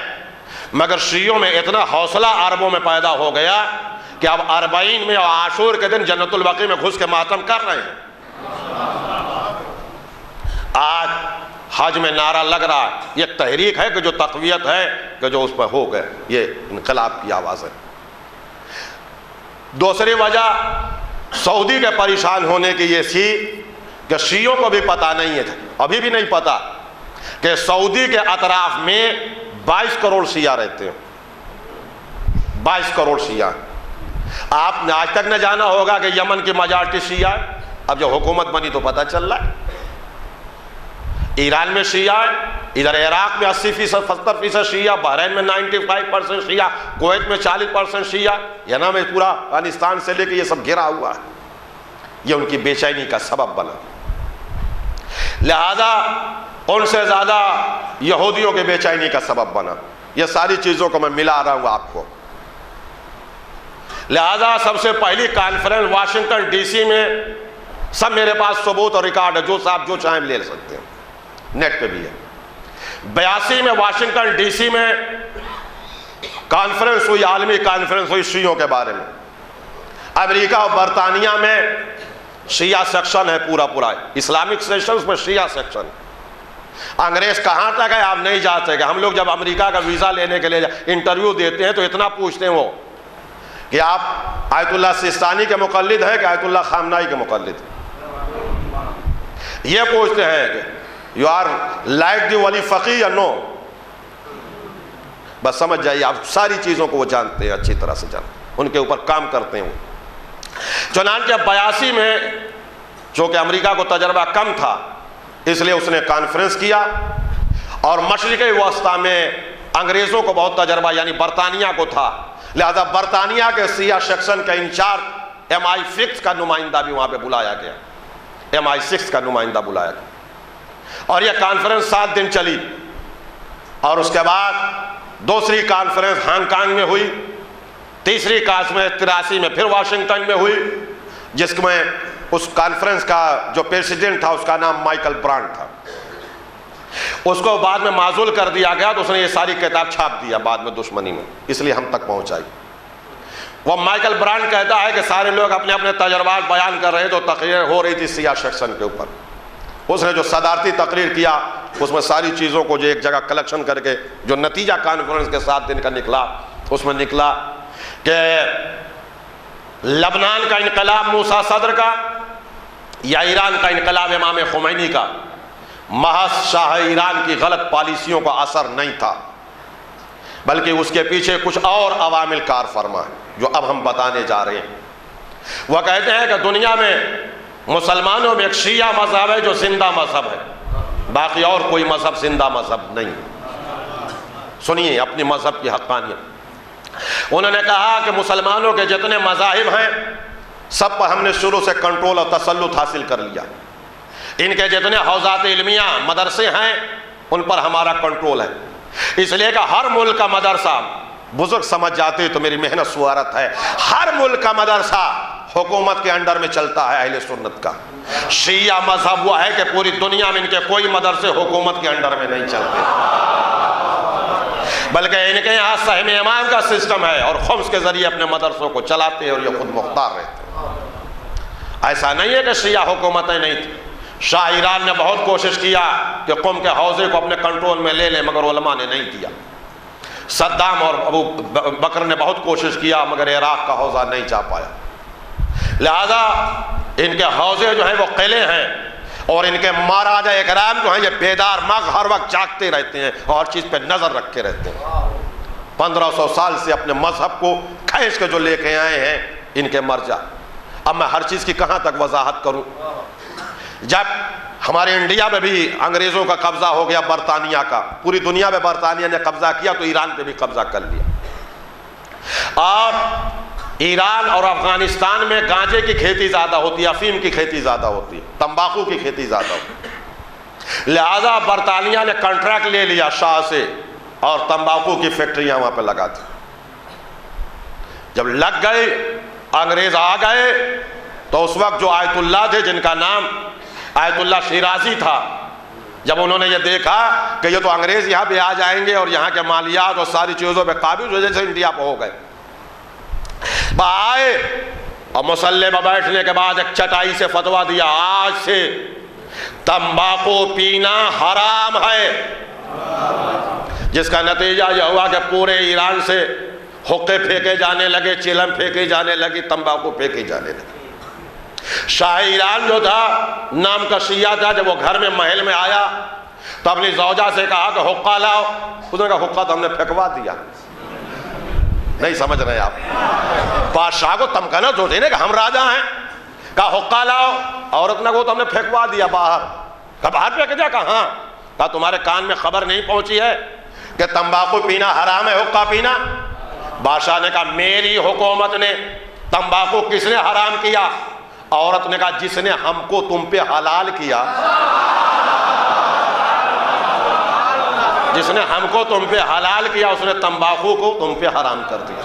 مگر شیعوں میں اتنا حوصلہ عربوں میں پیدا ہو گیا کہ اب 40 میں اور عاشور کے دن جنت البقیع میں گھس کے ماتم کر رہے ہیں. آج حج میں نعرہ لگ رہا ہے. یہ تحریک ہے کہ جو تقویت ہے کہ جو اس پر ہو گئے، یہ انقلاب کی آواز ہے. دوسری وجہ سعودی کے پریشان ہونے کی یہ تھی کہ شیعوں کو بھی پتہ نہیں ہے، ابھی بھی نہیں پتہ کہ سعودی کے اطراف میں 22 کروڑ شیعہ رہتے ہیں. 22 کروڑ شیعہ. آپ نے آج تک نہ جانا ہوگا کہ یمن کی میجارٹی شیعہ ہے. اب جو حکومت بنی تو پتہ چل رہا ہے. ایران میں شیعہ ہے، ادھر عراق میں 80% 70% شیعہ، بحرین میں 95% شیعہ، کویت میں 40% شیعہ. یہ نام پورا افغانستان سے لے کے یہ سب گھرا ہوا ہے. یہ ان کی بے چینی کا سبب بنا. لہذا ان سے زیادہ یہودیوں کے بے چینی کا سبب بنا. یہ ساری چیزوں کو میں ملا رہا ہوں آپ کو. لہذا سب سے پہلی کانفرنس واشنگٹن ڈی سی میں، سب میرے پاس ثبوت اور ریکارڈ ہے، جو صاحب جو چاہیں لے سکتے ہیں، نیٹ پہ بھی ہے. 82 میں واشنگٹن ڈی سی میں کانفرنس ہوئی، عالمی کانفرنس ہوئی شیعوں کے بارے میں. امریکہ اور برطانیہ میں شیعہ سیکشن ہے پورا اسلامک سیکشن میں شیعہ سیکشن. انگریز کہاں تک ہے آپ نہیں جا سکے. ہم لوگ جب امریکہ کا ویزا لینے کے لیے انٹرویو دیتے ہیں تو اتنا پوچھتے ہیں وہ کہ آپ آیت اللہ سیستانی کے مقلد ہیں کہ آیت اللہ خامنائی کے مقلد. یہ پوچھتے ہیں کہ یو آر لائک دی ولی فقی یا نو. بس سمجھ جائیے آپ ساری چیزوں کو وہ جانتے ہیں، اچھی طرح سے جانتے ہیں، ان کے اوپر کام کرتے ہیں وہ. چنانچہ 82 میں چونکہ امریکہ کو تجربہ کم تھا اس لیے اس نے کانفرنس کیا، اور مشرقی وسطی میں انگریزوں کو بہت تجربہ یعنی برطانیہ کو تھا. لہذا برطانیہ کے شیعہ سیکشن کا انچارج MI6 کا نمائندہ بھی وہاں پہ بلایا گیا. MI6 کا نمائندہ بلایا گیا اور یہ کانفرنس 7 دن چلی. اور اس کے بعد دوسری کانفرنس ہانگ کانگ میں ہوئی. تیسری کانفرنس 83 میں پھر واشنگٹن میں ہوئی، جس میں اس کانفرنس کا جو پریزیڈنٹ تھا اس کا نام مائیکل برانڈ تھا. اس کو بعد میں معزول کر دیا گیا تو اس نے یہ ساری کتاب چھاپ دیا بعد میں دشمنی میں، اس لیے ہم تک پہنچائی. وہ مائیکل برانڈ کہتا ہے کہ سارے لوگ اپنے اپنے تجربات بیان کر رہے تو تقریر ہو رہی تھی سیاہ سیکشن کے اوپر. اس نے جو صدارتی تقریر کیا اس میں ساری چیزوں کو جو ایک جگہ کلیکشن کر کے جو نتیجہ کانفرنس کے 7 دن کا نکلا، اس میں نکلا کہ لبنان کا انقلاب موسیٰ صدر کا یا ایران کا انقلاب امام خمینی کا محض شاہ ایران کی غلط پالیسیوں کا اثر نہیں تھا، بلکہ اس کے پیچھے کچھ اور عوامل کار فرما ہیں جو اب ہم بتانے جا رہے ہیں. وہ کہتے ہیں کہ دنیا میں مسلمانوں میں ایک شیعہ مذہب ہے جو زندہ مذہب ہے، باقی اور کوئی مذہب زندہ مذہب نہیں. سنیے اپنی مذہب کی حقانیت. انہوں نے کہا کہ مسلمانوں کے جتنے مذاہب ہیں سب پر ہم نے شروع سے کنٹرول اور تسلط حاصل کر لیا. ان کے جتنے حوزات علمیہ مدرسے ہیں ان پر ہمارا کنٹرول ہے. اس لیے کہ ہر ملک کا مدرسہ، بزرگ سمجھ جاتے تو میری محنت سوارت ہے، ہر ملک کا مدرسہ حکومت کے انڈر میں چلتا ہے اہل سنت کا. شیعہ مذہب وہ ہے کہ پوری دنیا میں ان کے کوئی مدرسے حکومت کے انڈر میں نہیں چلتے. بلکہ ان کے یہاں سہم امام کا سسٹم ہے اور خمس کے ذریعے اپنے مدرسوں کو چلاتے ہیں اور یہ خود مختار رہتے ہیں۔ ایسا نہیں ہے کہ شیعہ حکومتیں نہیں تھیں، شاہ ایران نے بہت کوشش کیا کہ قم کے حوزے کو اپنے کنٹرول میں لے لیں، مگر علماء نے نہیں دیا۔ صدام اور ابو بکر نے بہت کوشش کیا مگر عراق کا حوزہ نہیں جا پایا۔ لہذا ان کے حوزے جو ہیں وہ قلعے ہیں، اور ان کے مہاراجہ اکرام جو ہیں یہ بیدار مغز ہر وقت جاگتے رہتے ہیں اور ہر چیز پہ نظر رکھے رہتے ہیں۔ 1500 سال سے اپنے مذہب کو کھینچ کے جو لے کے آئے ہیں ان کے مرجع۔ اب میں ہر چیز کی کہاں تک وضاحت کروں؟ جب ہمارے انڈیا میں بھی انگریزوں کا قبضہ ہو گیا، برطانیہ کا، پوری دنیا میں برطانیہ نے قبضہ کیا تو ایران پہ بھی قبضہ کر لیا، اور ایران اور افغانستان میں گانجے کی کھیتی زیادہ ہوتی ہے، افیم کی کھیتی زیادہ ہوتی ہے، تمباکو کی کھیتی زیادہ ہوتی ہے۔ لہذا برطانیہ نے کنٹریکٹ لے لیا شاہ سے اور تمباکو کی فیکٹریاں وہاں پہ لگا دی۔ جب لگ گئے، انگریز آ گئے، تو اس وقت جو آیت اللہ تھے جن کا نام آیت اللہ شیرازی تھا، جب انہوں نے یہ دیکھا کہ یہ تو انگریز یہاں پہ آ جائیں گے اور یہاں کے مالیات اور ساری چیزوں پہ قابض ہو جیسے انڈیا پہ ہو گئے، آئے اور مسلح میں بیٹھنے کے بعد ایک چٹائی سے فتویٰ دیا، آج سے تمباکو پینا حرام ہے، جس کا نتیجہ یہ ہوا کہ پورے ایران سے حقے پھینکے جانے لگے، چلم پھینکے جانے لگی، تمباکو پھینکے جانے لگی۔ شاہ ایران جو تھا نام کا شیعہ تھا، جب وہ گھر میں محل میں آیا تو اپنی زوجہ سے کہا کہ حقہ لاؤ، اس نے کہا حقہ تو ہم نے پھینکوا دیا۔ نہیں سمجھ رہے آپ؟ بادشاہ کو تمکنا جو دینے کہ ہم راجہ ہیں، کہا حقہ لاؤ، عورت نے کہا تو ہم نے پھینکوا دیا باہر۔ کہا باہر پھینک دیا؟ کہا ہاں۔ کہا تمہارے کان میں خبر نہیں پہنچی ہے کہ تمباکو پینا حرام ہے، حقہ پینا؟ بادشاہ نے کہا میری حکومت نے تمباکو کس نے حرام کیا؟ عورت نے کہا جس نے ہم کو تم پہ حلال کیا، جس نے ہم کو تم پہ حلال کیا اس نے تمباکو کو تم پہ حرام کر دیا۔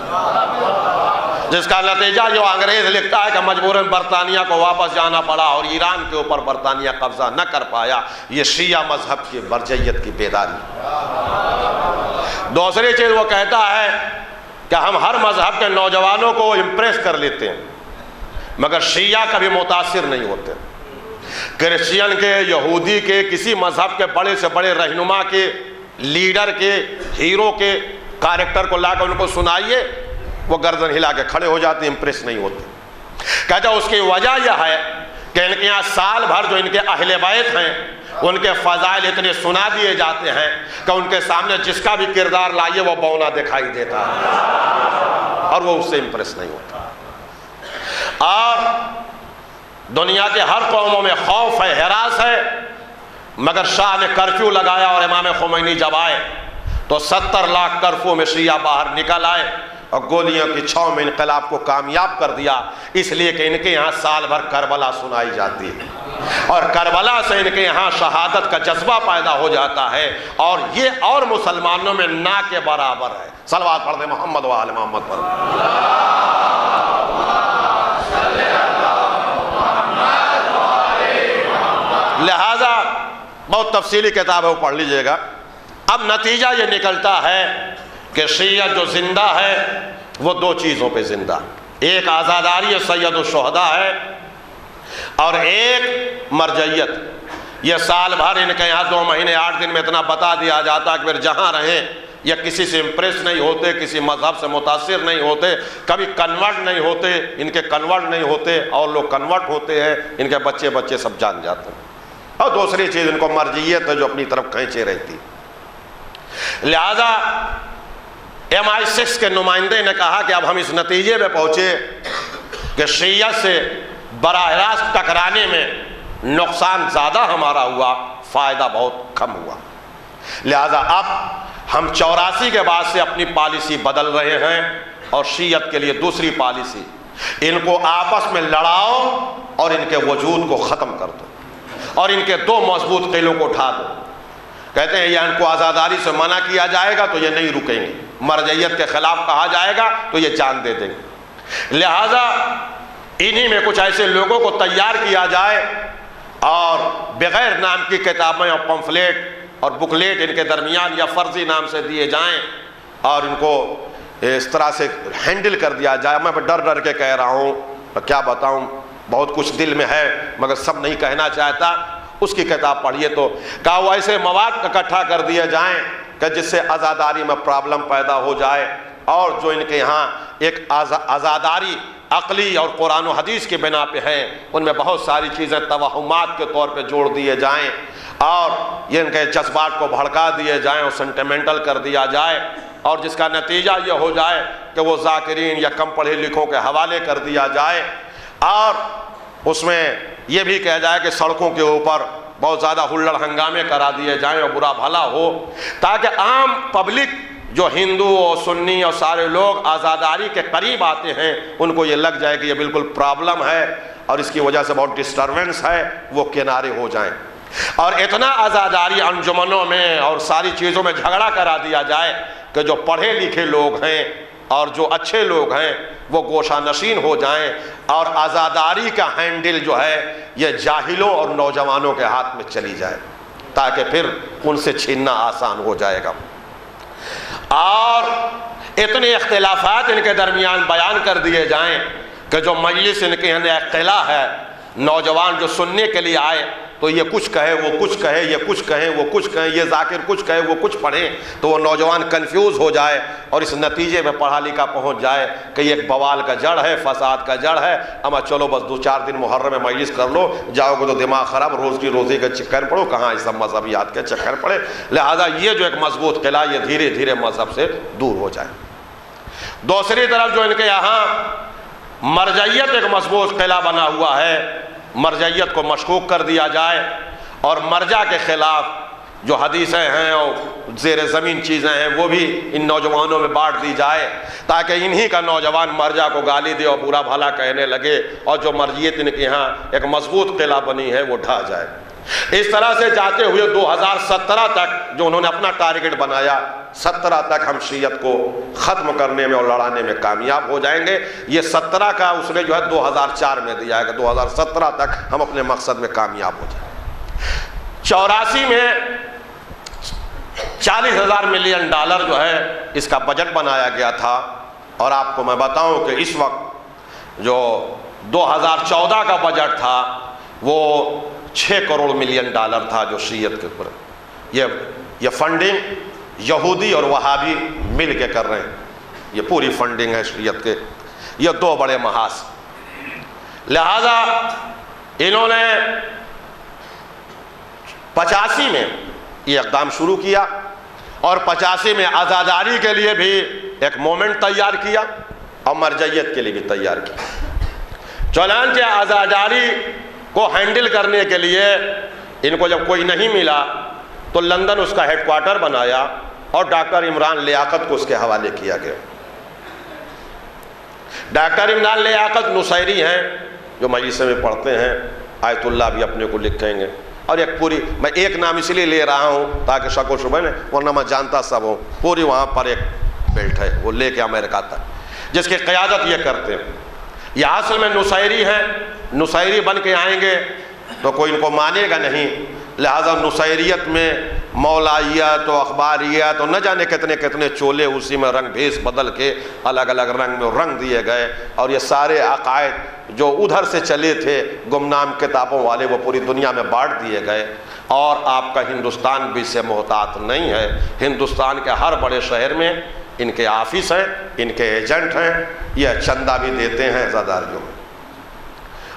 جس کا نتیجہ جو انگریز لکھتا ہے کہ مجبوراً برطانیہ کو واپس جانا پڑا اور ایران کے اوپر برطانیہ قبضہ نہ کر پایا۔ یہ شیعہ مذہب کی برجعیت کی بیداری۔ دوسری چیز وہ کہتا ہے کہ ہم ہر مذہب کے نوجوانوں کو امپریس کر لیتے ہیں، مگر شیعہ کبھی متاثر نہیں ہوتے۔ کرسچین کے، یہودی کے، کسی مذہب کے بڑے سے بڑے رہنما کے، لیڈر کے، ہیرو کے کیریکٹر کو لا کر ان کو سنائیے، وہ گردن ہلا کے کھڑے ہو جاتے ہیں، امپریس نہیں ہوتے۔ کہتا اس کی وجہ یہ ہے کہ ان کے یہاں سال بھر جو ان کے اہل بیت ہیں ان کے فضائل اتنے سنا دیے جاتے ہیں کہ ان کے سامنے جس کا بھی کردار لائیے وہ بونا دکھائی دیتا ہے اور وہ اس سے امپریس نہیں ہوتا۔ اور دنیا کے ہر قوموں میں خوف ہے، ہراس ہے، مگر شاہ نے کرفیو لگایا اور امام خمینی جب آئے تو 70 لاکھ کرفیو میں شیعہ باہر نکل آئے اور گولیوں کی چھاؤں میں انقلاب کو کامیاب کر دیا، اس لیے کہ ان کے یہاں سال بھر کربلا سنائی جاتی ہے اور کربلا سے ان کے یہاں شہادت کا جذبہ پیدا ہو جاتا ہے، اور یہ اور مسلمانوں میں نہ کے برابر ہے۔ صلوات پڑھ دیں محمد و آل محمد پر۔ لہذا بہت تفصیلی کتاب ہے، وہ پڑھ لیجئے گا۔ اب نتیجہ یہ نکلتا ہے کہ شیعہ جو زندہ ہے وہ دو چیزوں پہ زندہ، ایک آزاداری سید الشہداء ہے اور ایک مرجعیت۔ یہ سال بھر ان کے یہاں 2 مہینے 8 دن میں اتنا بتا دیا جاتا کہ پھر جہاں رہیں یا کسی سے امپریس نہیں ہوتے، کسی مذہب سے متاثر نہیں ہوتے، کبھی کنورٹ نہیں ہوتے، ان کے کنورٹ نہیں ہوتے اور لوگ کنورٹ ہوتے ہیں، ان کے بچے سب جان جاتے ہیں۔ اور دوسری چیز ان کو مرجعیت ہے جو اپنی طرف کھینچے رہتی۔ لہذا MI6 کے نمائندے نے کہا کہ اب ہم اس نتیجے پہ پہنچے کہ شیعہ سے براہ راست ٹکرانے میں نقصان زیادہ ہمارا ہوا، فائدہ بہت کم ہوا۔ لہذا اب ہم 84 کے بعد سے اپنی پالیسی بدل رہے ہیں اور شیعت کے لیے دوسری پالیسی، ان کو آپس میں لڑاؤ اور ان کے وجود کو ختم کر دو اور ان کے 2 مضبوط قلعوں کو اٹھا دو۔ کہتے ہیں یا ان کو آزاداری سے منع کیا جائے گا تو یہ نہیں رکیں گے، مرجعیت کے خلاف کہا جائے گا تو یہ جان دے دیں گے۔ لہذا انہی میں کچھ ایسے لوگوں کو تیار کیا جائے اور بغیر نام کی کتابیں اور پمفلیٹ اور بکلیٹ ان کے درمیان یا فرضی نام سے دیے جائیں اور ان کو اس طرح سے ہینڈل کر دیا جائے. میں ڈر ڈر کے کہہ رہا ہوں، کیا بتاؤں، بہت کچھ دل میں ہے مگر سب نہیں کہنا چاہتا. اس کی کتاب پڑھیے تو کہا وہ ایسے مواد اکٹھا کر دیے جائیں کہ جس سے عزاداری میں پرابلم پیدا ہو جائے، اور جو ان کے یہاں ایک عزاداری عقلی اور قرآن و حدیث کے بنا پہ ہیں، ان میں بہت ساری چیزیں توہمات کے طور پہ جوڑ دیے جائیں، اور یہ ان کے جذبات کو بھڑکا دیے جائیں اور سینٹیمنٹل کر دیا جائے، اور جس کا نتیجہ یہ ہو جائے کہ وہ ذاکرین یا کم پڑھے لکھوں کے حوالے کر دیا جائے، اور اس میں یہ بھی کہا جائے کہ سڑکوں کے اوپر بہت زیادہ ہلڑ ہنگامے کرا دیے جائیں اور برا بھلا ہو، تاکہ عام پبلک جو ہندو اور سنی اور سارے لوگ آزاداری کے قریب آتے ہیں ان کو یہ لگ جائے کہ یہ بالکل پرابلم ہے اور اس کی وجہ سے بہت ڈسٹربنس ہے، وہ کنارے ہو جائیں. اور اتنا آزاداری انجمنوں میں اور ساری چیزوں میں جھگڑا کرا دیا جائے کہ جو پڑھے لکھے لوگ ہیں اور جو اچھے لوگ ہیں وہ گوشہ نشین ہو جائیں، اور آزاداری کا ہینڈل جو ہے یہ جاہلوں اور نوجوانوں کے ہاتھ میں چلی جائے، تاکہ پھر ان سے چھیننا آسان ہو جائے گا. اور اتنے اختلافات ان کے درمیان بیان کر دیے جائیں کہ جو مجلس ان کے یہاں اختلاف ہے، نوجوان جو سننے کے لیے آئے تو یہ کچھ کہے وہ کچھ کہے، یہ کچھ کہیں وہ کچھ کہیں، یہ ذاکر کچھ کہے وہ کچھ پڑھیں، تو وہ نوجوان کنفیوز ہو جائے اور اس نتیجے میں پڑھا لکھا پہنچ جائے کہ یہ ایک بوال کا جڑ ہے، فساد کا جڑ ہے. اما چلو بس 2-4 دن محرم میں مجلس کر لو، جاؤ گے تو دماغ خراب، روز کی روزی کا چکر پڑو، کہاں اس مذہبیات کے چکر پڑے. لہذا یہ جو ایک مضبوط قلعہ یہ دھیرے دھیرے مذہب سے دور ہو جائے. دوسری طرف جو ان کے یہاں مرجعیت ایک مضبوط قلعہ بنا ہوا ہے، مرجعیت کو مشکوک کر دیا جائے، اور مرجع کے خلاف جو حدیثیں ہیں اور زیر زمین چیزیں ہیں وہ بھی ان نوجوانوں میں بانٹ دی جائے، تاکہ انہی کا نوجوان مرجع کو گالی دے اور برا بھلا کہنے لگے، اور جو مرجعیت ان کے یہاں ایک مضبوط قلعہ بنی ہے وہ ڈھا جائے. اس طرح سے جاتے ہوئے 2017 تک جو انہوں نے اپنا ٹارگٹ بنایا، 17 تک ہم شیعت کو ختم کرنے میں اور لڑانے میں کامیاب ہو جائیں گے. یہ 17 کا اس نے جو ہے 2004 میں دیا ہے کہ 2017 تک ہم اپنے مقصد میں کامیاب ہو جائیں. 84 میں $40,000 ملین جو ہے اس کا بجٹ بنایا گیا تھا، اور آپ کو میں بتاؤں کہ اس وقت جو 2014 کا بجٹ تھا وہ $6 کروڑ ملین تھا جو شیعت کے اوپر. یہ فنڈنگ یہودی اور وہابی مل کے کر رہے ہیں، یہ پوری فنڈنگ ہے شریعت کے، یہ 2 بڑے محاذ. لہذا انہوں نے 85 میں یہ اقدام شروع کیا، اور 85 میں آزاداری کے لیے بھی ایک مومنٹ تیار کیا اور مرجعیت کے لیے بھی تیار کیا. چنانچہ آزاداری کو ہینڈل کرنے کے لیے ان کو جب کوئی نہیں ملا تو لندن اس کا ہیڈ کوارٹر بنایا اور ڈاکٹر عمران لیاقت کو اس کے حوالے کیا گیا. ڈاکٹر عمران لیاقت نصیری ہیں جو مجلس میں پڑھتے ہیں، آیت اللہ بھی اپنے کو لکھیں گے، اور ایک پوری، میں ایک نام اس لیے لے رہا ہوں تاکہ شک و شبہ نہیں، ورنہ میں جانتا سب ہوں، پوری وہاں پر ایک بیلٹ ہے وہ لے کے امریکہ تک، جس کی قیادت یہ کرتے ہیں. یہ اصل میں نصیری ہیں، نصیری بن کے آئیں گے تو کوئی ان کو مانے گا نہیں. لہذا نصیریت میں مولائیت و اخباریت اور نہ جانے کتنے کتنے چولے اسی میں رنگ بھیس بدل کے الگ الگ رنگ میں رنگ دیے گئے، اور یہ سارے عقائد جو ادھر سے چلے تھے گمنام کتابوں والے وہ پوری دنیا میں بانٹ دیے گئے. اور آپ کا ہندوستان بھی سے محتاط نہیں ہے. ہندوستان کے ہر بڑے شہر میں ان کے آفس ہیں، ان کے ایجنٹ ہیں، یہ چندہ بھی دیتے ہیں عزاداریوں میں.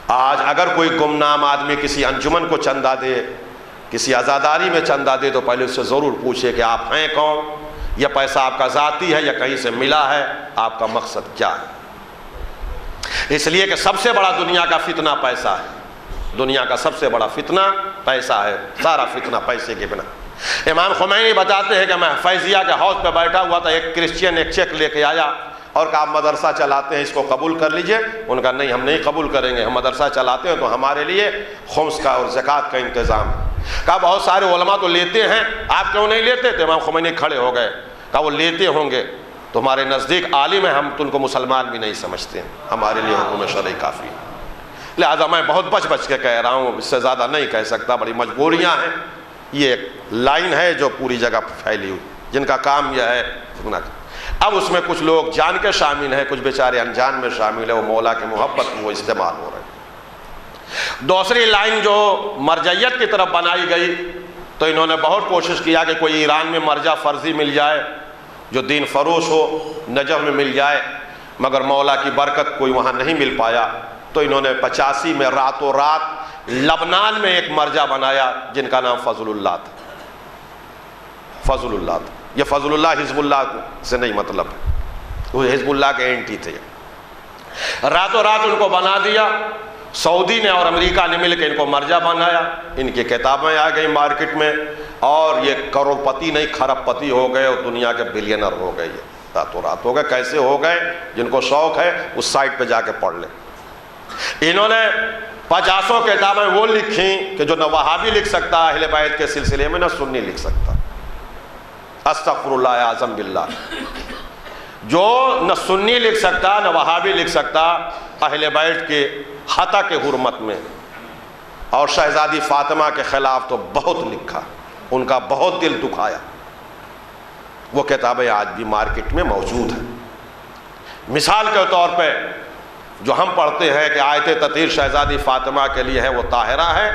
آج اگر کوئی گمنام آدمی کسی انجمن کو چندہ دے، کسی عزاداری میں چندہ دے، تو پہلے اس سے ضرور پوچھے کہ آپ ہیں کون، یہ پیسہ آپ کا ذاتی ہے یا کہیں سے ملا ہے، آپ کا مقصد کیا ہے. اس لیے کہ سب سے بڑا دنیا کا فتنہ پیسہ ہے، دنیا کا سب سے بڑا فتنہ پیسہ ہے، سارا فتنہ پیسے کے بنا. امام خمینی بتاتے ہیں کہ میں فیضیہ کے حوض پہ بیٹھا ہوا تھا، ایک کرسچین ایک چیک لے کے آیا اور کہا آپ مدرسہ چلاتے ہیں اس کو قبول کر لیجئے. ان کا نہیں، ہم نہیں قبول کریں گے، ہم مدرسہ چلاتے ہیں تو ہمارے لیے خمس کا اور زکوٰۃ کا انتظام. کہا بہت سارے علماء تو لیتے ہیں، آپ کیوں نہیں لیتے؟ تو امام خمینی کھڑے ہو گئے، کہا وہ لیتے ہوں گے، تمہارے نزدیک عالم ہیں، ہم تو ان کو مسلمان بھی نہیں سمجھتے ہیں، ہمارے لیے حکم شرعی کافی. لہذا میں بہت بچ بچ کے کہہ رہا ہوں، اس سے زیادہ نہیں کہہ سکتا، بڑی مجبوریاں ہیں. یہ ایک لائن ہے جو پوری جگہ پھیلی ہوئی، جن کا کام یہ ہے. اب اس میں کچھ لوگ جان کے شامل ہیں، کچھ بیچارے انجان میں شامل ہیں، وہ مولا کی محبت میں وہ استعمال ہو رہے ہیں۔ دوسری لائن جو مرجعیت کی طرف بنائی گئی تو انہوں نے بہت کوشش کیا کہ کوئی ایران میں مرجع فرضی مل جائے جو دین فروش ہو، نجف میں مل جائے، مگر مولا کی برکت کوئی وہاں نہیں مل پایا، تو انہوں نے 85 میں راتوں رات لبنان میں ایک مرجع بنایا جن کا نام فضل اللہ تھا۔ فضل اللہ تھا، یہ فضل اللہ حزب اللہ سے نہیں مطلب ہے، وہ حزب اللہ کے اینٹی تھے۔ راتوں رات ان کو بنا دیا، سعودی نے اور امریکہ نے مل کے ان کو مرجع بنایا، ان کی کتابیں آ گئی مارکیٹ میں، اور یہ کروڑ پتی نہیں کھرب پتی ہو گئے اور دنیا کے بلینر ہو گئے، یہ راتوں رات ہو گئے۔ کیسے ہو گئے؟ جن کو شوق ہے اس سائٹ پہ جا کے پڑھ لیں۔ انہوں نے 50 کتابیں وہ لکھیں کہ جو نہ وہابی لکھ سکتا اہل بیت کے سلسلے میں، نہ سنی لکھ سکتا، استغفر اللہ اعظم باللہ، جو نہ سنی لکھ سکتا نہ وہابی لکھ سکتا اہل بیت کے خطا کے حرمت میں، اور شہزادی فاطمہ کے خلاف تو بہت لکھا، ان کا بہت دل دکھایا۔ وہ کتابیں آج بھی مارکیٹ میں موجود ہیں۔ مثال کے طور پہ جو ہم پڑھتے ہیں کہ آیت تطہیر شہزادی فاطمہ کے لیے ہے وہ طاہرہ ہے،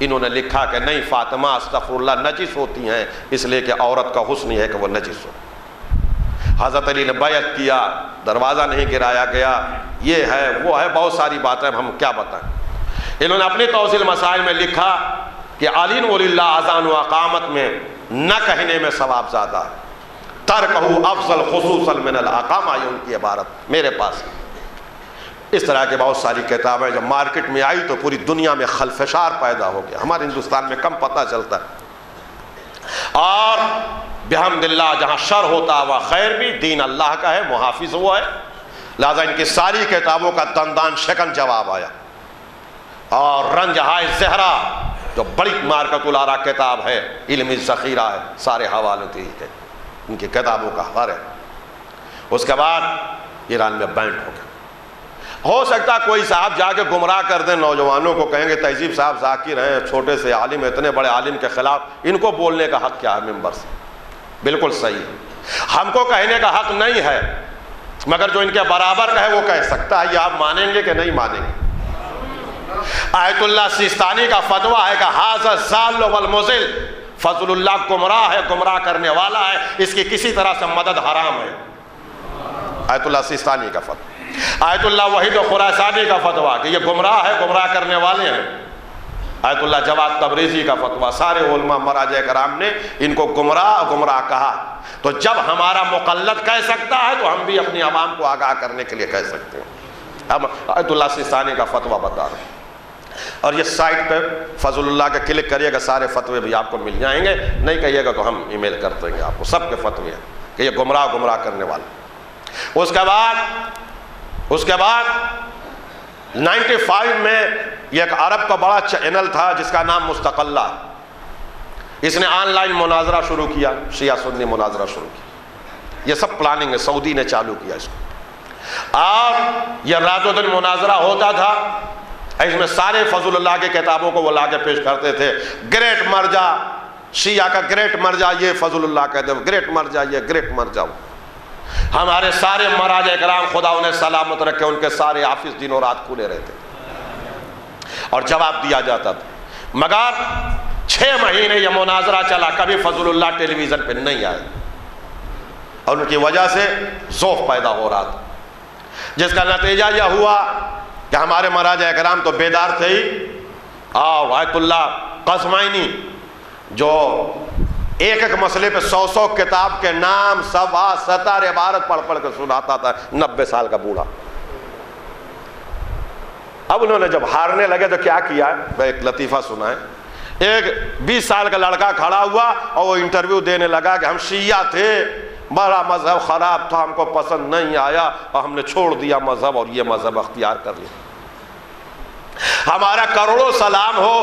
انہوں نے لکھا کہ نہیں، فاطمہ استغفر اللہ نجس ہوتی ہیں، اس لیے کہ عورت کا حسن یہ ہے کہ وہ نجس ہو۔ حضرت علی نے بیعت کیا، دروازہ نہیں گرایا گیا، یہ ہے وہ ہے، بہت ساری باتیں ہم کیا بتائیں۔ انہوں نے اپنی توضیح مسائل میں لکھا کہ علی ولی اللہ اذان و اقامت میں نہ کہنے میں ثواب زیادہ ہے، ترکہ افضل خصوصا من الاقامہ، یہ ان کی عبارت میرے پاس ہے۔ اس طرح کے بہت ساری کتابیں جب مارکیٹ میں آئی تو پوری دنیا میں خلفشار پیدا ہو گیا، ہمارے ہندوستان میں کم پتہ چلتا ہے۔ اور بحمد اللہ جہاں شر ہوتا ہے وہ خیر بھی، دین اللہ کا ہے، محافظ وہ ہے، لہذا ان کی ساری کتابوں کا دندان شکن جواب آیا۔ اور رنجہائے زہرا جو بڑی مارکت الارا کتاب ہے، علمی ذخیرہ ہے، سارے حوالے تھے ان کی کتابوں کا ہر ہے۔ اس کے بعد ایران میں بینڈ ہو گیا۔ ہو سکتا کوئی صاحب جا کے گمراہ کر دیں، نوجوانوں کو کہیں گے تہذیب صاحب ذاکر ہیں، چھوٹے سے عالم، اتنے بڑے عالم کے خلاف ان کو بولنے کا حق کیا ہے ممبر سے؟ بالکل صحیح، ہم کو کہنے کا حق نہیں ہے، مگر جو ان کے برابر کا ہے وہ کہہ سکتا ہے۔ یہ آپ مانیں گے کہ نہیں مانیں گے؟ آیت اللہ سیستانی کا فتویٰ ہے کہ ھذا الضال والمضل، فضل اللہ گمراہ ہے، گمراہ کرنے والا ہے، اس کی کسی طرح سے مدد حرام ہے۔ آیت اللہ سیستانی کا فتویٰ۔ آیت اللہ وحید خراسانی کا فتویٰ کہ یہ گمراہ ہے، گمراہ کرنے والے ہیں۔ آیت اللہ جواد تبریزی کا فتویٰ، سارے علماء مراجع کرام نے ان کو گمراہ کہا۔ تو جب ہمارا مقلد کہہ سکتا ہے تو ہم بھی اپنی عوام کو آگاہ کرنے کے لیے کہہ سکتے ہیں۔ اب آیت اللہ سیستانی کا فتویٰ بتا رہے ہیں، اور یہ سائٹ پہ فضل اللہ کا کلک کریے گا، سارے فتوے بھی آپ کو مل جائیں گے، نہیں کہیے گا تو ہم ای میل کر دیں گے آپ کو، سب کے فتوے ہیں کہ یہ گمراہ کرنے والے۔ اس کے بعد 95 میں یہ ایک عرب کا بڑا چینل تھا جس کا نام مستقلہ، اس نے آن لائن مناظرہ شروع کیا، شیعہ سنی مناظرہ شروع کیا۔ یہ سب پلاننگ ہے، سعودی نے چالو کیا اس کو، اور یہ رات و دن مناظرہ ہوتا تھا۔ اس میں سارے فضل اللہ کے کتابوں کو وہ لا کے پیش کرتے تھے، گریٹ مرجع شیعہ کا، گریٹ مرجع یہ فضل اللہ کہتے ہیں، گریٹ مرجع یہ، گریٹ مرجع وہ۔ ہمارے سارے مراجع کرام خدا انہیں سلامت رکھے، ان کے سارے آفس دن و رات کھلے رہتے اور جواب دیا جاتا تھا، مگر 6 مہینے یہ مناظرہ چلا، کبھی فضل اللہ ٹیلی ویژن پہ نہیں آئے، اور ان کی وجہ سے ذوف پیدا ہو رہا تھا، جس کا نتیجہ یہ ہوا کہ ہمارے مراجع کرام تو بیدار تھے ہی، اور آیت اللہ قزوینی جو ایک مسئلے پہ 100 کتاب کے نام، صفحہ، سطر، عبارت پڑھ کے سناتا تھا، 90 سال کا بوڑھا۔ اب انہوں نے جب ہارنے لگے تو کیا کیا، میں ایک لطیفہ سنا ہے، ایک 20 سال کا لڑکا کھڑا ہوا اور وہ انٹرویو دینے لگا کہ ہم شیعہ تھے، بڑا مذہب خراب تھا، ہم کو پسند نہیں آیا اور ہم نے چھوڑ دیا مذہب اور یہ مذہب اختیار کر لیا۔ ہمارا کروڑوں سلام ہو،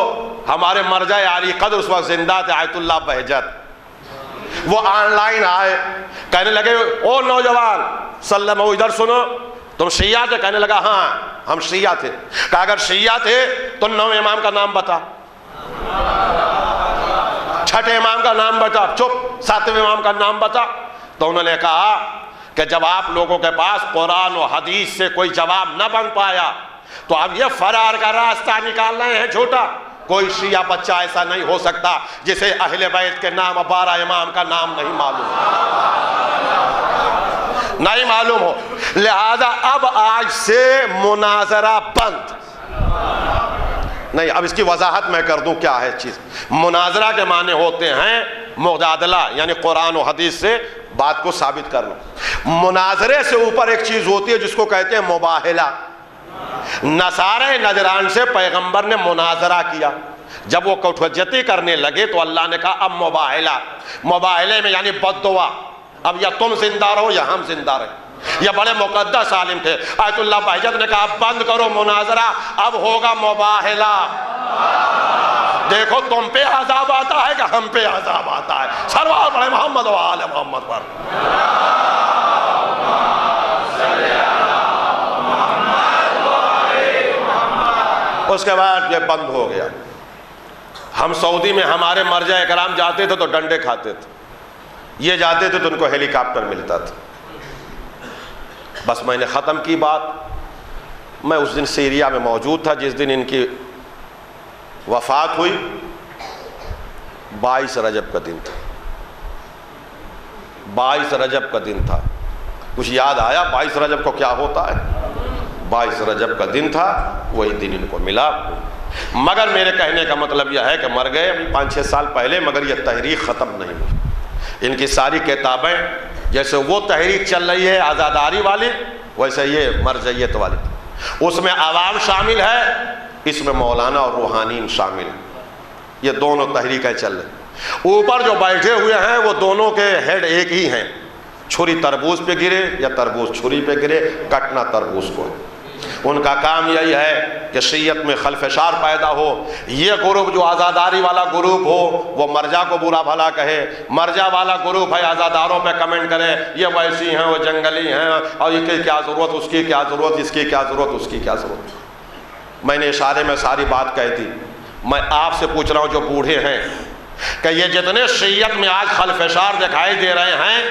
ہمارے مرجع عالی قدر اس وقت زندہ تھے آیت اللہ بہجت، وہ آن لائن آئے، کہنے لگے او نوجوان سلم، ادھر سنو، تم شیعہ تھے؟ کہنے لگا ہاں ہم شیعہ تھے۔ کہا اگر شیعہ تھے تو 9 امام کا نام بتا، 6 امام کا نام بتا، چپ، 7ویں امام کا نام بتا۔ تو انہوں نے کہا کہ جب آپ لوگوں کے پاس قرآن و حدیث سے کوئی جواب نہ بن پایا تو اب یہ فرار کا راستہ نکال رہے ہیں جھوٹا. کوئی شیعہ بچہ ایسا نہیں ہو سکتا جسے اہل بیت کے نام 12 امام کا نام نہیں معلوم ہو. لہذا اب آج سے مناظرہ بند نہیں. اب اس کی وضاحت میں کر دوں کیا ہے چیز. مناظرہ کے معنی ہوتے ہیں مجادلہ، یعنی قرآن و حدیث سے بات کو ثابت کرنا. مناظرے سے اوپر ایک چیز ہوتی ہے جس کو کہتے ہیں مباہلہ. نصارہ نجران سے پیغمبر نے مناظرہ کیا، جب وہ کٹھوجتی کرنے لگے تو اللہ نے کہا اب مباہلے میں یعنی بد دعا. اب یا تم زندہ رہو یا ہم زندہ رہیں. یہ بڑے مقدس عالم تھے. آیت اللہ بہجت نے کہا بند کرو مناظرہ، اب ہوگا مباہلہ. دیکھو تم پہ عذاب آتا ہے کہ ہم پہ عذاب آتا ہے. سلوات پڑھیں محمد و آل محمد پر. اس کے بعد یہ بند ہو گیا. ہم سعودی میں ہمارے مرجع اکرام جاتے تھے تو ڈنڈے کھاتے تھے، یہ جاتے تھے تو ان کو ہیلی کاپٹر ملتا تھا. بس میں نے ختم کی بات. میں اس دن سیریا میں موجود تھا جس دن ان کی وفات ہوئی. 22 رجب کا دن تھا. 22 رجب کا دن تھا. کچھ یاد آیا 22 رجب کو کیا ہوتا ہے؟ 22 رجب کا دن تھا، وہی دن ان کو ملا. مگر میرے کہنے کا مطلب یہ ہے کہ مر گئے ابھی 5-6 سال پہلے، مگر یہ تحریک ختم نہیں ہوئی. ان کی ساری کتابیں، جیسے وہ تحریک چل رہی ہے آزاداری والی، ویسے یہ مرجعیت والی. اس میں عوام شامل ہے، اس میں مولانا اور روحانین شامل ہیں. یہ دونوں تحریکیں چل رہی. اوپر جو بیٹھے ہوئے ہیں وہ دونوں کے ہیڈ ایک ہی ہیں. چھری تربوز پہ گرے یا تربوز چھری پہ گرے، کٹنا تربوز کو. ان کا کام یہی ہے کہ شیعت میں خلفشار پیدا ہو. یہ گروپ جو آزاداری والا گروپ ہو وہ مرجع کو برا بھلا کہے، مرجع والا گروپ ہے آزاداروں پہ کمنٹ کرے یہ ویسی ہیں، وہ جنگلی ہیں، اور یہ کی کیا ضرورت، اس کی کیا ضرورت، اس کی کیا ضرورت، اس کی کیا ضرورت. میں نے اشارے میں ساری بات کہہ دی. میں آپ سے پوچھ رہا ہوں جو بوڑھے ہیں کہ یہ جتنے شیعت میں آج خلفشار دکھائی دے رہے ہیں،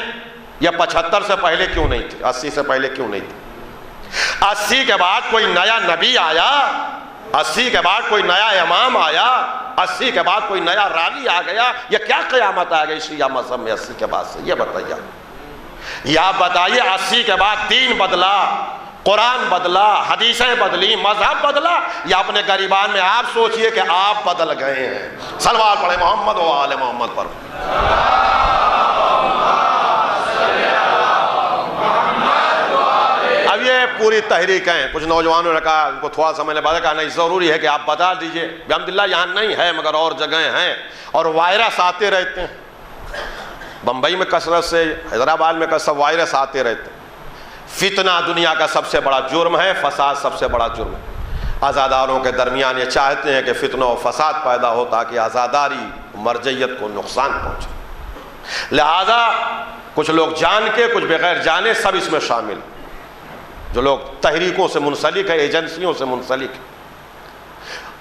یہ 75 سے پہلے کیوں نہیں تھے، 80 سے پہلے کیوں نہیں تھے؟ 80 کے بعد کوئی نیا نبی آیا، 80 کے بعد کوئی نیا امام آیا، 80 کے بعد کوئی نیا راوی آ گیا. یہ کیا قیامت آ گئی شیعہ مذہب میں 80 کے بعد سے؟ یہ بتائیے. یا بتائیے 80 کے بعد دین بدلا، قرآن بدلا، حدیثیں بدلی، مذہب بدلا، یا اپنے گریبان میں آپ سوچئے کہ آپ بدل گئے ہیں. صلوات پڑھیں محمد و آل محمد پر. اب یہ پوری تحریک ہیں. کچھ نوجوانوں نے کہا، ان کو تھوڑا سا میں نے بات کہا نہیں ضروری ہے کہ آپ بتا دیجئے. الحمدللہ یہاں نہیں ہے مگر اور جگہیں ہیں، اور وائرس آتے رہتے ہیں. بمبئی میں کثرت سے، حیدرآباد میں کثرت وائرس آتے رہتے ہیں. فتنہ دنیا کا سب سے بڑا جرم ہے، فساد سب سے بڑا جرم ہے. آزاداروں کے درمیان یہ چاہتے ہیں کہ فتنہ و فساد پیدا ہو تاکہ آزاداری مرجعیت کو نقصان پہنچے. لہذا کچھ لوگ جان کے، کچھ بغیر جانے، سب اس میں شامل. جو لوگ تحریکوں سے منسلک ہے، ایجنسیوں سے منسلک ہے،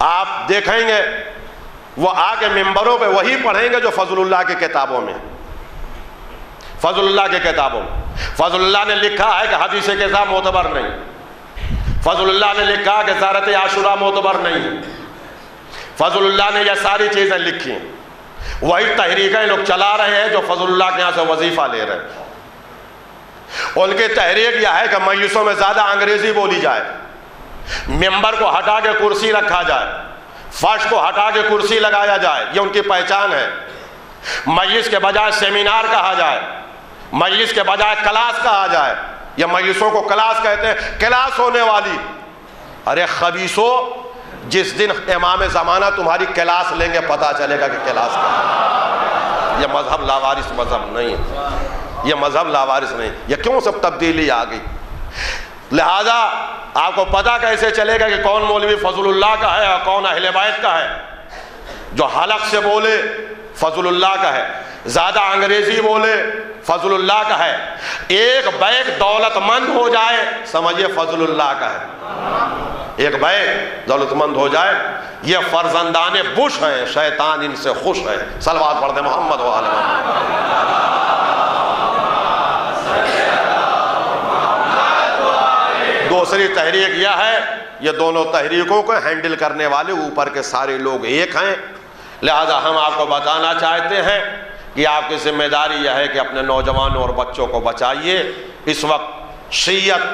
آپ دیکھیں گے وہ آ کے ممبروں پہ وہی پڑھیں گے جو فضل اللہ کی کتابوں میں. فضل اللہ کے کتابوں میں فضل اللہ نے لکھا ہے کہ حدیث کذا معتبر نہیں. فضل اللہ نے لکھا کہ زیارت عاشورہ معتبر نہیں. فضل اللہ نے یہ ساری چیزیں لکھی ہیں. وہی تحریکیں لوگ چلا رہے ہیں جو فضل اللہ کے یہاں سے وظیفہ لے رہے ہیں. ان کی تحریک یہ ہے کہ مجلسوں میں زیادہ انگریزی بولی جائے، ممبر کو ہٹا کے کرسی رکھا جائے، فرش کو ہٹا کے کرسی لگایا جائے. یہ ان کی پہچان ہے. مجلس کے بجائے سیمینار کہا جائے، مجلس کے بجائے کلاس کہا جائے. یہ مجلسوں کو کلاس کہتے ہیں، کلاس ہونے والی. ارے خبیثو، جس دن امام زمانہ تمہاری کلاس لیں گے پتہ چلے گا کہ کلاس کیا ہے. یہ مذہب لاوارث مذہب نہیں ہے. یہ مذہب لاوارث نہیں. یہ کیوں سب تبدیلی آ گئی؟ لہذا آپ کو پتہ کیسے چلے گا کہ کون مولوی فضل اللہ کا ہے اور کون اہل بیت کا ہے؟ جو حلق سے بولے فضل اللہ کا ہے، زیادہ انگریزی بولے فضل اللہ کا ہے. ایک بیگ دولت مند ہو جائے سمجھیے فضل اللہ کا ہے. ایک بیگ دولت مند ہو جائے. یہ فرزندان بش ہیں، شیطان ان سے خوش ہے. صلوات پڑھ دیں محمد و آل محمد. تحریک یہ ہے، یہ دونوں تحریکوں کو ہینڈل کرنے والے اوپر کے سارے لوگ ایک ہیں، لہذا ہم آپ کو بتانا چاہتے ہیں کہ آپ کی ذمہ داری یہ ہے کہ اپنے نوجوانوں اور بچوں کو بچائیے۔ اس وقت شیعت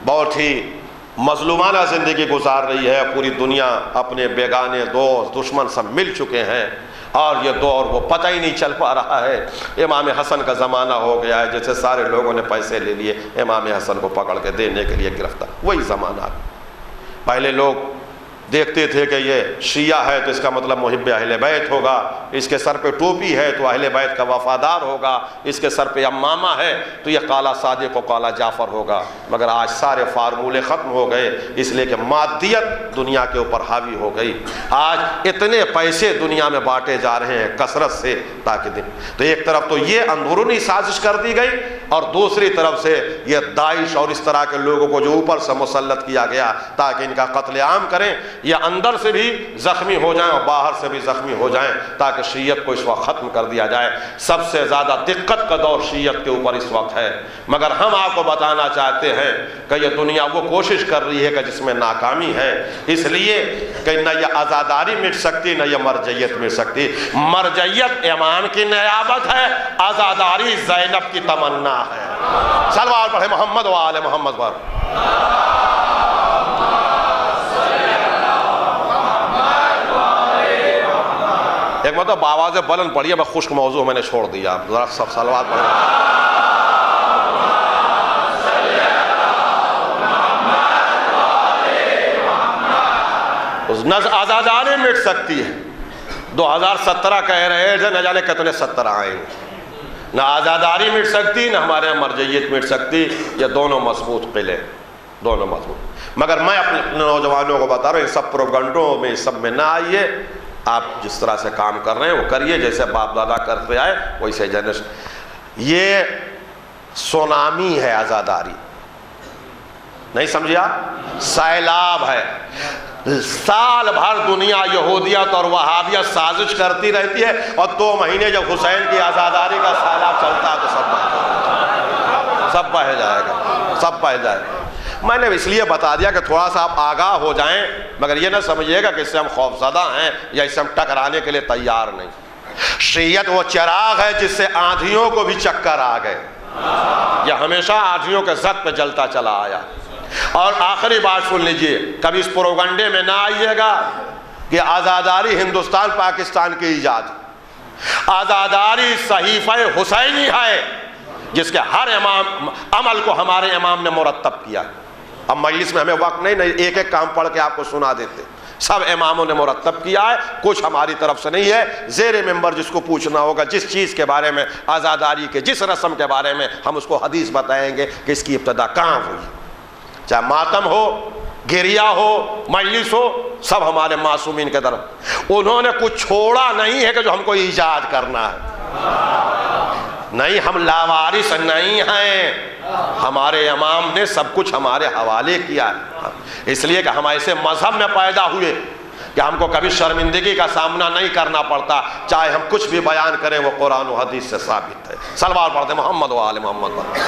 بہت ہی مظلومانہ زندگی گزار رہی ہے، پوری دنیا اپنے بیگانے دوست دشمن سب مل چکے ہیں، اور یہ دور وہ پتہ ہی نہیں چل پا رہا ہے۔ امام حسن کا زمانہ ہو گیا ہے، جیسے سارے لوگوں نے پیسے لے لیے امام حسن کو پکڑ کے دینے کے لیے گرفتار، وہی زمانہ۔ پہلے لوگ دیکھتے تھے کہ یہ شیعہ ہے تو اس کا مطلب محب اہل بیت ہوگا، اس کے سر پہ ٹوپی ہے تو اہل بیت کا وفادار ہوگا، اس کے سر پہ امامہ ہے تو یہ کالا صادق و کالا جعفر ہوگا۔ مگر آج سارے فارمولے ختم ہو گئے، اس لیے کہ مادیت دنیا کے اوپر حاوی ہو گئی۔ آج اتنے پیسے دنیا میں بانٹے جا رہے ہیں کثرت سے، تاکہ دن تو ایک طرف تو یہ اندرونی سازش کر دی گئی، اور دوسری طرف سے یہ داعش اور اس طرح کے لوگوں کو جو اوپر سے مسلط کیا گیا تاکہ ان کا قتل عام کریں، یہ اندر سے بھی زخمی ہو جائیں اور باہر سے بھی زخمی ہو جائیں، تاکہ شیعت کو اس وقت ختم کر دیا جائے۔ سب سے زیادہ دقت کا دور شیعت کے اوپر اس وقت ہے، مگر ہم آپ کو بتانا چاہتے ہیں کہ یہ دنیا وہ کوشش کر رہی ہے کہ جس میں ناکامی ہے، اس لیے کہ نہ یہ آزاداری مٹ سکتی نہ یہ مرجعیت مٹ سکتی۔ مرجعیت امام کی نیابت ہے، آزاداری زینب کی تمنا ہے۔ صلوات پڑھے محمد و آل محمد پر۔ ایک مطلب آواز بلند پڑھیے، میں خشک موضوع میں نے چھوڑ دیا، ذرا سب صلوات پڑھیں۔ آزاداری مٹ سکتی ہے، 2017 کہہ رہے تھے، نہ جانے کتنے 17 آئیں گے۔ نہ آزاداری مٹ سکتی نہ ہمارے یہاں مرجعیت مٹ سکتی، یہ دونوں مضبوط قلعے، دونوں مضبوط۔ مگر میں اپنے نوجوانوں کو بتا رہا ہوں، ان سب پروگنڈوں میں سب میں نہ آئیے، آپ جس طرح سے کام کر رہے ہیں وہ کریے، جیسے باپ دادا کرتے آئے ویسے جنریشن۔ یہ سونامی ہے آزاداری، نہیں سمجھے آپ؟ سیلاب ہے، سال بھر دنیا یہودیت اور وہابیت سازش کرتی رہتی ہے، اور 2 مہینے جب حسین کی آزاداری کا سیلاب چلتا ہے تو سب بہہ جائے گا، سب بہہ جائے گا۔ میں نے اس لیے بتا دیا کہ تھوڑا سا آپ آگاہ ہو جائیں، مگر یہ نہ سمجھیے گا کہ اس سے ہم خوفزدہ ہیں یا اس سے ہم ٹکرانے کے لیے تیار نہیں۔ شیعت وہ چراغ ہے جس سے آندھیوں کو بھی چکر آ گئے، یہ ہمیشہ آندھیوں کے زد پہ جلتا چلا آیا۔ اور آخری بات سن لیجئے، کبھی اس پروگنڈے میں نہ آئیے گا کہ آزاداری ہندوستان پاکستان کی ایجاد، آزاداری صحیفہ حسینی ہے جس کے ہر امام عمل کو ہمارے امام نے مرتب کیا۔ اب مجلس میں ہمیں وقت نہیں ایک ایک کام پڑھ کے آپ کو سنا دیتے، سب اماموں نے مرتب کیا ہے، کچھ ہماری طرف سے نہیں ہے۔ زیر ممبر جس کو پوچھنا ہوگا، جس چیز کے بارے میں، آزاداری کے جس رسم کے بارے میں، ہم اس کو حدیث بتائیں گے کہ اس کی ابتدا کہاں ہوئی، چاہے ماتم ہو، گریا ہو، مجلس ہو، سب ہمارے معصومین کے طرف۔ انہوں نے کچھ چھوڑا نہیں ہے کہ جو ہم کو ایجاد کرنا ہے، نہیں، ہم لاوارث نہیں ہیں، ہمارے امام نے سب کچھ ہمارے حوالے کیا ہے، اس لیے کہ ہم ایسے مذہب میں پیدا ہوئے کہ ہم کو کبھی شرمندگی کا سامنا نہیں کرنا پڑتا، چاہے ہم کچھ بھی بیان کریں وہ قرآن و حدیث سے ثابت ہے۔ صلوات پڑھتے محمد و آل محمد پر۔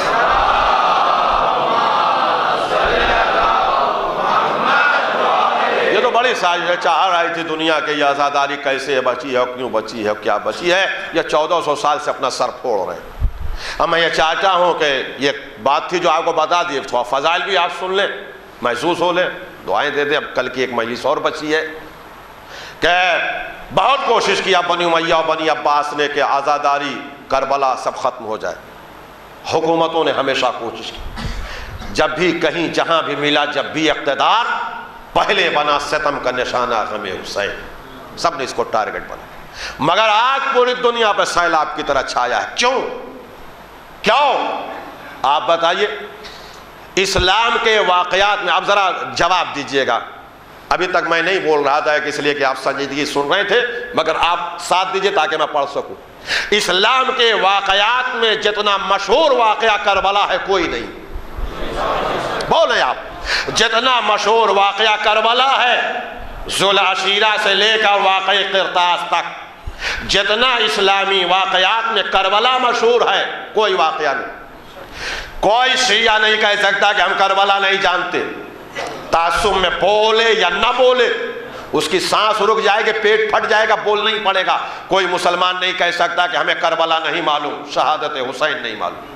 یہ تو بڑی سازش ہے، چاہ رہی تھی دنیا کے یہ آزاداری کیسے بچی ہے، کیوں بچی ہے، کیا بچی ہے، یہ 1400 سال سے اپنا سر پھوڑ رہے ہیں۔ اب میں یہ چاہتا ہوں کہ یہ بات تھی جو آپ کو بتا دی، تھوڑا فضائل بھی آپ سن لیں، محسوس ہو لیں، دعائیں دے دیں۔ اب کل کی ایک مجلس اور بچی ہے کہ بہت کوشش کیا بنی امیہ اور بنی عباس نے کہ آزاداری کربلا سب ختم ہو جائے، حکومتوں نے ہمیشہ کوشش کی، جب بھی کہیں جہاں بھی ملا، جب بھی اقتدار، پہلے بنا ستم کا نشانہ غم حسین، سب نے اس کو ٹارگٹ بنا۔ مگر آج پوری دنیا پہ سیلاب کی طرح چھایا ہے، کیوں؟ آپ بتائیے۔ اسلام کے واقعات میں آپ ذرا جواب دیجئے گا، ابھی تک میں نہیں بول رہا تھا کہ اس لیے کہ آپ سنجیدگی سن رہے تھے، مگر آپ ساتھ دیجئے تاکہ میں پڑھ سکوں۔ اسلام کے واقعات میں جتنا مشہور واقعہ کربلا ہے کوئی نہیں، بولے آپ، جتنا مشہور واقعہ کربلا ہے، ذوالعشیرہ سے لے کر واقعہ قرطاس تک، جتنا اسلامی واقعات میں کربلا مشہور ہے کوئی واقعہ نہیں۔ کوئی شیعہ نہیں کہہ سکتا کہ ہم کربلا نہیں جانتے، تعصب میں بولے یا نہ بولے اس کی سانس رک جائے گی، پیٹ پھٹ جائے گا، بولنا ہی پڑے گا۔ کوئی مسلمان نہیں کہہ سکتا کہ ہمیں کربلا نہیں معلوم، شہادت حسین نہیں معلوم۔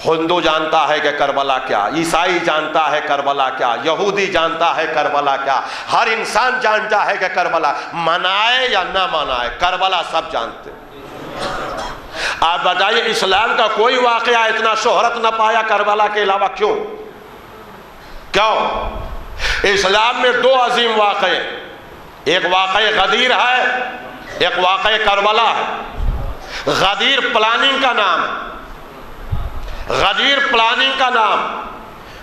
ہندو جانتا ہے کہ کربلا کیا، عیسائی جانتا ہے کربلا کیا، یہودی جانتا ہے کربلا کیا، ہر انسان جانتا ہے کہ کربلا، منائے یا نہ منائے کربلا سب جانتے۔ آپ بتائیے اسلام کا کوئی واقعہ اتنا شہرت نہ پایا کربلا کے علاوہ کیوں؟ اسلام میں دو عظیم واقعے، ایک واقعہ غدیر ہے، ایک واقعہ کربلا ہے۔ غدیر پلاننگ کا نام ہے، غدیر پلاننگ کا نام۔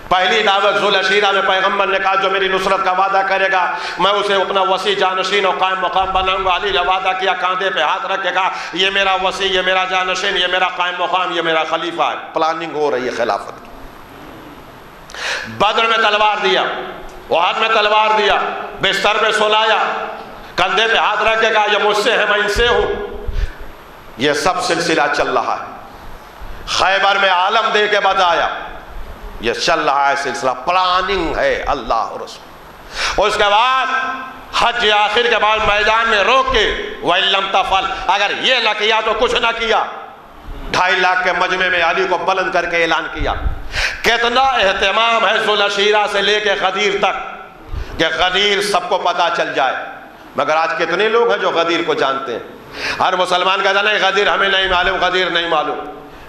پہلی دعوت ذوالعشیرہ میں پیغمبر نے کہا جو میری نصرت کا وعدہ کرے گا میں اسے اپنا وسیع جانشین اور قائم مقام بناؤں گا۔ علی نے وعدہ کیا، کاندھے پہ ہاتھ رکھ کے کہا یہ میرا وسیع، یہ میرا جانشین، یہ میرا قائم مقام، یہ میرا خلیفہ ہے۔ پلاننگ ہو رہی ہے خلافت کی۔ بدر میں تلوار دیا، احد میں تلوار دیا، بستر پہ سلایا، کندھے پہ ہاتھ رکھ کے کہا یہ مجھ سے ہے، میں ان سے ہوں۔ یہ سب سلسلہ چل رہا ہے۔ خیبر میں عالم دے کے بتایا، یہ چل رہا ہے سلسلہ، پلاننگ ہے اللہ اور رسول۔ اور اس کے بعد حج آخر کے بعد میدان میں روک کے وَإِن لَمْ تَفْعَلْ، اگر یہ نہ کیا تو کچھ نہ کیا۔ 2.5 لاکھ کے مجمع میں علی کو بلند کر کے اعلان کیا۔ کتنا اہتمام ہے ذوالعشیرہ سے لے کے غدیر تک کہ غدیر سب کو پتہ چل جائے، مگر آج کتنے لوگ ہیں جو غدیر کو جانتے ہیں؟ ہر مسلمان کہتا نہیں غدیر ہمیں نہیں معلوم، غدیر نہیں معلوم،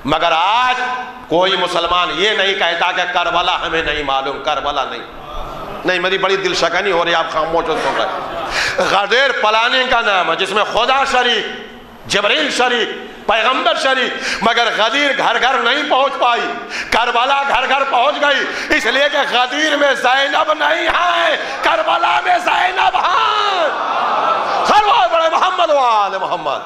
مگر آج کوئی مسلمان یہ نہیں کہتا کہ کربلا ہمیں نہیں معلوم، کربلا نہیں۔ میری بڑی دل شکنی ہو رہی ہے، آپ خاموش سن رہے۔ غدیر پلاننگ کا نام ہے جس میں خدا شریک، جبریل شریک، پیغمبر شریک، مگر غدیر گھر گھر نہیں پہنچ پائی، کربلا گھر گھر پہنچ گئی، اس لیے کہ غدیر میں زینب نہیں ہے، کربلا میں زینب ہیں۔ سرور بڑے محمد و آل محمد۔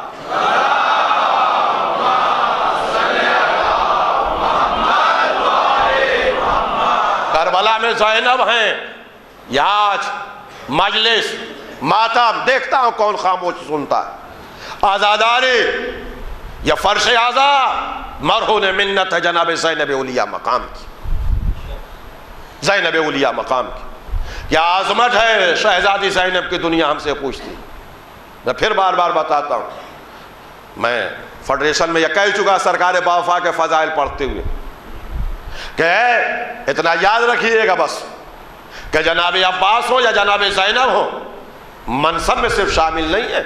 کربلا میں زینب ہیں۔ یہاں آج مجلس ماتم دیکھتا ہوں کون خاموش سنتا ہے۔ آزاداری یا فرش آزاد مرہون منت ہے جناب زینب اولیاء مقام کی، زینب اولیاء مقام کی۔ کیا عظمت ہے شہزادی زینب کی، دنیا ہم سے پوچھتی۔ میں پھر بار بار بتاتا ہوں، میں فیڈریشن میں یہ کہہ چکا سرکار باوفا کے فضائل پڑھتے ہوئے کہ اتنا یاد رکھیے گا بس کہ جناب عباس ہو یا جناب زینب ہو، منصب میں صرف شامل نہیں ہے،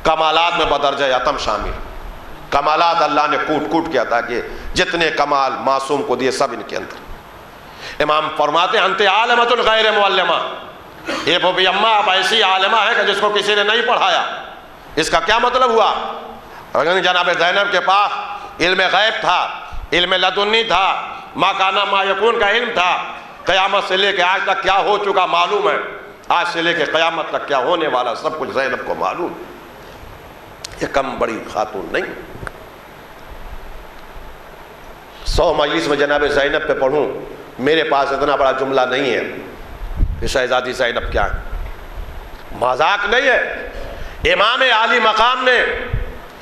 کمالات میں بدرجہ اتم شامل۔ کمالات اللہ نے کوٹ کوٹ کیا تاکہ جتنے کمال معصوم کو دیے سب ان کے اندر۔ امام فرماتے ہیں انت عالمۃ غیر معلمہ، یہ بھی اماں آپ ایسی عالمہ ہے کہ جس کو کسی نے نہیں پڑھایا۔ اس کا کیا مطلب ہوا؟ اگر جناب زینب کے پاس علم غیب تھا، علم لدنی تھا، ما کانا ما یکون کا علم تھا، قیامت سے لے کے آج تک کیا ہو چکا معلوم ہے، آج سے لے کے قیامت تک کیا ہونے والا سب کچھ زینب کو معلوم۔ یہ کم بڑی خاتون نہیں۔ 100 مجلس میں جناب زینب پہ پڑھوں، میرے پاس اتنا بڑا جملہ نہیں ہے کہ شہزادی زینب کیا ہے، مذاق نہیں ہے۔ امام عالی مقام نے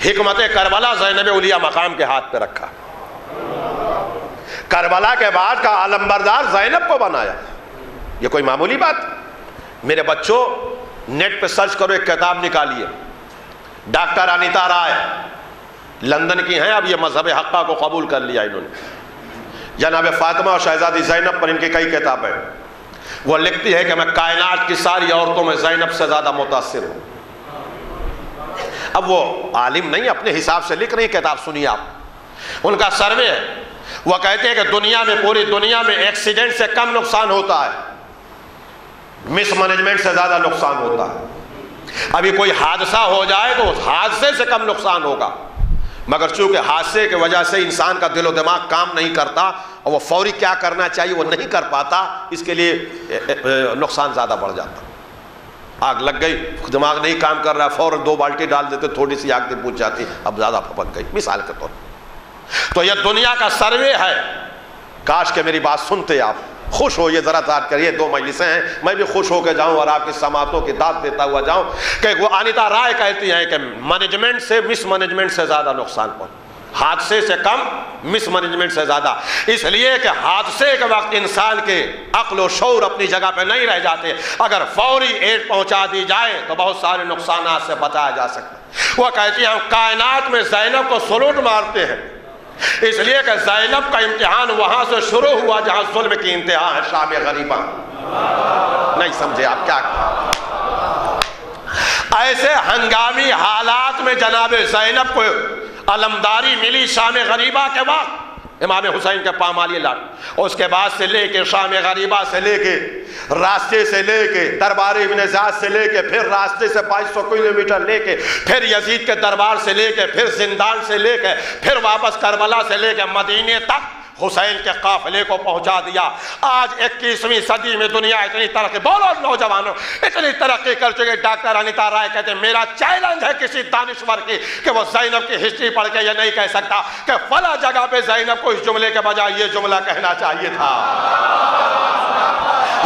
حکمت کربلا زینب اولیاء مقام کے ہاتھ پہ رکھا، کربلا کے بعد کا علمبردار زینب کو بنایا۔ یہ کوئی معمولی بات؟ میرے بچوں نیٹ پہ سرچ کرو، ایک کتاب نکالیے، ڈاکٹر انیتا رائے لندن کی ہیں، اب یہ مذہب حقہ کو قبول کر لیا انہوں نے۔ جناب فاطمہ اور شہزادی زینب پر ان کی کئی کتابیں، وہ لکھتی ہے کہ میں کائنات کی ساری عورتوں میں زینب سے زیادہ متاثر ہوں۔ اب وہ عالم نہیں، اپنے حساب سے لکھ رہی کتاب، سنیے آپ۔ ان کا سروے ہے، وہ کہتے ہیں کہ دنیا میں، پوری دنیا میں ایکسیڈنٹ سے کم نقصان ہوتا ہے، مس مینجمنٹ سے زیادہ نقصان ہوتا ہے۔ ابھی کوئی حادثہ ہو جائے تو اس حادثے سے کم نقصان ہوگا، مگر چونکہ حادثے کی وجہ سے انسان کا دل و دماغ کام نہیں کرتا اور وہ فوری کیا کرنا چاہیے وہ نہیں کر پاتا، اس کے لیے نقصان زیادہ بڑھ جاتا۔ آگ لگ گئی، دماغ نہیں کام کر رہا، فوراً 2 بالٹی ڈال دیتے، تھوڑی سی آگ سے بجھ جاتی، اب زیادہ پھپک گئی، مثال کے طور پر۔ تو یہ دنیا کا سروے ہے، کاش کہ میری بات سنتے آپ، خوش ہو، یہ ذرا داد کریے، 2 مجلسیں ہیں، میں بھی خوش ہو کے جاؤں اور آپ کی سماعتوں کی داد دیتا ہوا جاؤں کہ وہ انیتا رائے کہتی ہیں کہ مینجمنٹ سے، مس مینجمنٹ سے زیادہ نقصان پہنچ۔ حادثے سے کم مس مینجمنٹ سے زیادہ، اس لیے کہ حادثے کے وقت انسان کے عقل و شعور اپنی جگہ پہ نہیں رہ جاتے، اگر فوری ایڈ پہنچا دی جائے تو بہت سارے نقصانات سے بچایا جا سکتا ہے۔ وہ کہتی ہیں ہم کائنات میں زینب کو سلوٹ مارتے ہیں، اس لیے کہ زینب کا امتحان وہاں سے شروع ہوا جہاں ظلم کی انتہا ہے، شام غریبہ۔ نہیں سمجھے آپ کیا؟ ایسے ہنگامی حالات میں جناب زینب کو علمداری ملی شام غریبہ کے وقت، امام حسین کے پامالی لاٹ، اور اس کے بعد سے لے کے شام غریبہ سے لے کے راستے سے لے کے دربار ابن زیاد سے لے کے پھر راستے سے 500 کلومیٹر لے کے پھر یزید کے دربار سے لے کے پھر زندان سے لے کے پھر واپس کربلا سے لے کے مدینے تک حسین کے قافلے کو پہنچا دیا۔ آج 21ویں صدی میں دنیا اتنی ترقی، بولو نوجوانوں، اتنی ترقی کر چکے۔ ڈاکٹر انیتا رائے کہتے ہیں میرا چیلنج ہے کسی دانشور کی کہ وہ زینب کی ہسٹری پڑھ کے یہ نہیں کہہ سکتا کہ فلاں جگہ پہ زینب کو اس جملے کے بجائے یہ جملہ کہنا چاہیے تھا،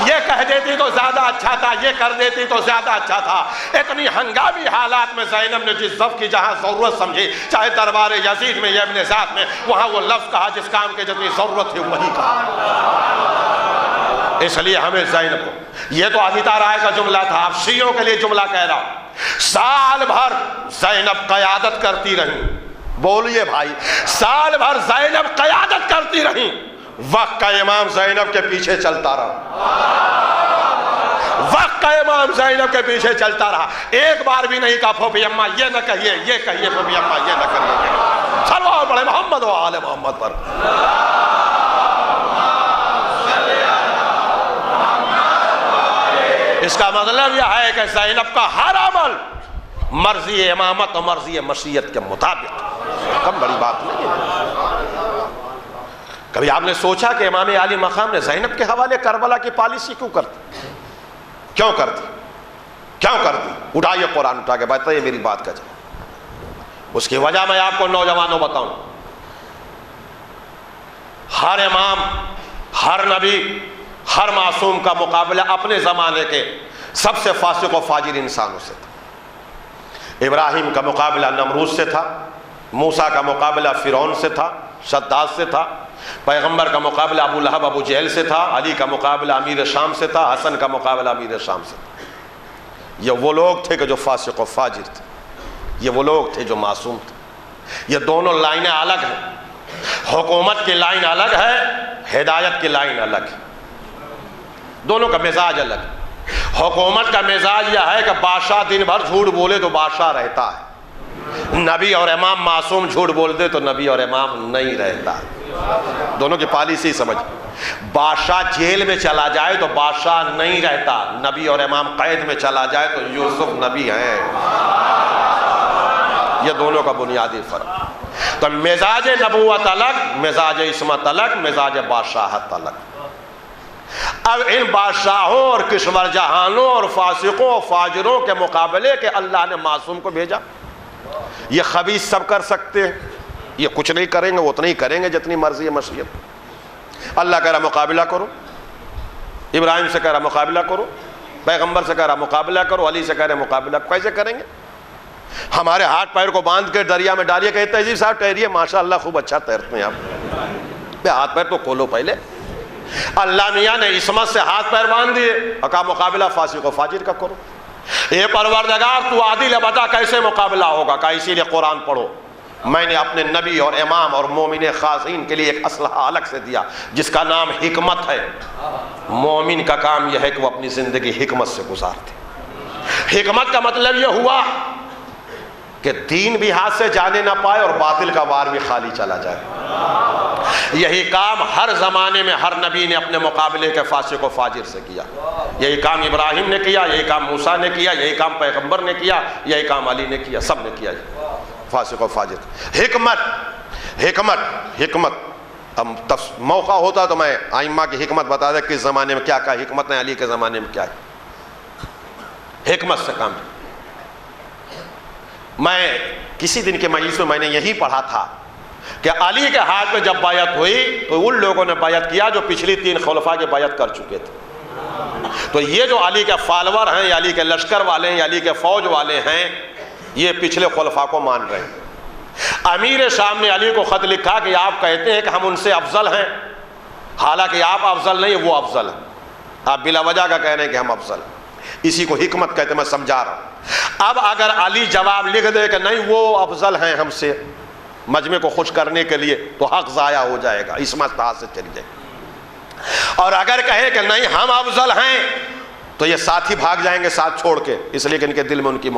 یہ کہہ دیتی تو زیادہ اچھا تھا، یہ کر دیتی تو زیادہ اچھا تھا۔ اتنی ہنگامی حالات میں زینب نے جس ضبط کی جہاں ضرورت سمجھی، چاہے دربار یزید میں یا ابن زیاد میں، وہاں وہ لفظ کہا جس کام کے جتنی ضرورت تھی وہی کہا۔ اس لیے ہمیں زینب کو، یہ تو انیتا رائے کا جملہ تھا، اب شیعوں کے لیے جملہ کہہ رہا ہوں۔ سال بھر زینب قیادت کرتی رہی، بولیے بھائی، سال بھر زینب قیادت کرتی رہی، وقت کا امام زینب کے پیچھے چلتا رہا، وقت کا امام زینب کے پیچھے چلتا رہا۔ ایک بار بھی نہیں کہا پھوپھی اماں یہ نہ کہیے، یہ کہیے پھوپھی اماں یہ نہ کریے، صلوات پڑھے محمد و آل محمد پر۔ اس کا مطلب یہ ہے کہ زینب کا ہر عمل مرضی امامت اور مرضی مشیت کے مطابق، کم بڑی بات نہیں ہے۔ کبھی آپ نے سوچا کہ امام عالی مقام نے زینب کے حوالے کربلا کی پالیسی کیوں کرتی؟ کیوں کرتی؟ کیوں کرتی؟ اٹھائیے قرآن اٹھا کے بتائیے میری بات کا جواب۔ اس کی وجہ میں آپ کو نوجوانوں بتاؤں۔ ہر امام، ہر نبی، ہر معصوم کا مقابلہ اپنے زمانے کے سب سے فاسق و فاجر انسانوں سے تھا۔ ابراہیم کا مقابلہ نمرود سے تھا، موسیٰ کا مقابلہ فرعون سے تھا، شداد سے تھا، پیغمبر کا مقابلہ ابو لہب ابو جہل سے تھا، علی کا مقابلہ امیر شام سے تھا، حسن کا مقابلہ امیر شام سے تھا۔ یہ وہ لوگ تھے کہ جو فاسق و فاجر تھے، یہ وہ لوگ تھے جو معصوم تھے۔ یہ دونوں لائنیں الگ ہیں، حکومت کی لائن الگ ہے، ہدایت کی لائن الگ ہے، دونوں کا مزاج الگ ہے۔ حکومت کا مزاج یہ ہے کہ بادشاہ دن بھر جھوٹ بولے تو بادشاہ رہتا ہے، نبی اور امام معصوم جھوٹ بول دے تو نبی اور امام نہیں رہتا۔ دونوں کی پالیسی سمجھ، بادشاہ جیل میں چلا جائے تو بادشاہ نہیں رہتا، نبی اور امام قید میں چلا جائے تو یوسف نبی ہیں۔ یہ دونوں کا بنیادی فرق۔ تو مزاج نبوت الگ، مزاج عصمت الگ، مزاج بادشاہت الگ۔ اب ان بادشاہوں اور کشور جہانوں اور فاسقوں اور فاجروں کے مقابلے کے اللہ نے معصوم کو بھیجا۔ یہ خبیث سب کر سکتے ہیں، یہ کچھ نہیں کریں گے، وہ اتنا ہی کریں گے جتنی مرضی ہے مشیت۔ اللہ کہہ رہا مقابلہ کرو، ابراہیم سے کہہ رہا مقابلہ کرو، پیغمبر سے کہہ رہا مقابلہ کرو، علی سے کہہ رہے مقابلہ کیسے کریں گے؟ ہمارے ہاتھ پیر کو باندھ کے دریا میں ڈالیے، کہتے ہیں جی صاحب ٹھہریے، ماشاء اللہ خوب اچھا تیرتے ہیں آپ، ہاتھ پیر تو کھولو پہلے۔ اللہ میاں نے عصمت سے ہاتھ پیر باندھ دیے اور کہا مقابلہ فاسق و فاجر کا کرو۔ اے پروردگار تو عادل ہے، بتا کیسے مقابلہ ہوگا؟ کہا اسی لیے قرآن پڑھو، میں نے اپنے نبی اور امام اور مومن خاصین کے لیے ایک اسلحہ الگ سے دیا جس کا نام حکمت ہے۔ مومن کا کام یہ ہے کہ وہ اپنی زندگی حکمت سے گزارتے۔ حکمت کا مطلب یہ ہوا کہ دین بھی ہاتھ سے جانے نہ پائے اور باطل کا وار بھی خالی چلا جائے۔ یہی کام ہر زمانے میں ہر نبی نے اپنے مقابلے کے فاسق و فاجر سے کیا۔ یہی کام ابراہیم نے کیا، یہی کام موسیٰ نے کیا، یہی کام پیغمبر نے کیا، یہی کام علی نے کیا، سب نے کیا فاسق و فاجر۔ حکمت اب موقع ہوتا تو میں ائمہ کی حکمت بتا دیں کس زمانے میں کیا کہا حکمت نے، علی کے زمانے میں کیا ہے۔ حکمت سے کام۔ میں کسی دن کے مجلس میں نے یہی پڑھا تھا کہ علی کے ہاتھ میں جب بیعت ہوئی تو ان لوگوں نے بیعت کیا جو پچھلی 3 خلفاء کے بیعت کر چکے تھے۔ تو یہ جو علی کے فالور ہیں یا علی کے لشکر والے ہیں یا علی کے فوج والے ہیں، یہ پچھلے خلفاء کو مان رہے ہیں۔ امیر شام نے علی کو خط لکھا کہ آپ کہتے ہیں کہ ہم ان سے افضل ہیں، حالانکہ آپ افضل نہیں، وہ افضل ہیں، آپ بلا وجہ کا کہہ رہے ہیں کہ ہم افضل ہیں۔ اسی کو حکمت کہتے ہیں، میں سمجھا رہا ہوں۔ اب اگر علی جواب لکھ دے کہ نہیں وہ افضل ہیں ہم سے، مجمع کو خوش کرنے کے لیے، تو حق ضائع ہو جائے گا، عصمت ہاتھ سے چلی جائے گی۔ اور اگر کہے کہ نہیں ہم افضل ہیں، تو یہ ساتھی بھاگ جائیں گے ساتھ چھوڑ کے، اس لیے کہ ان کے دل میں ان کی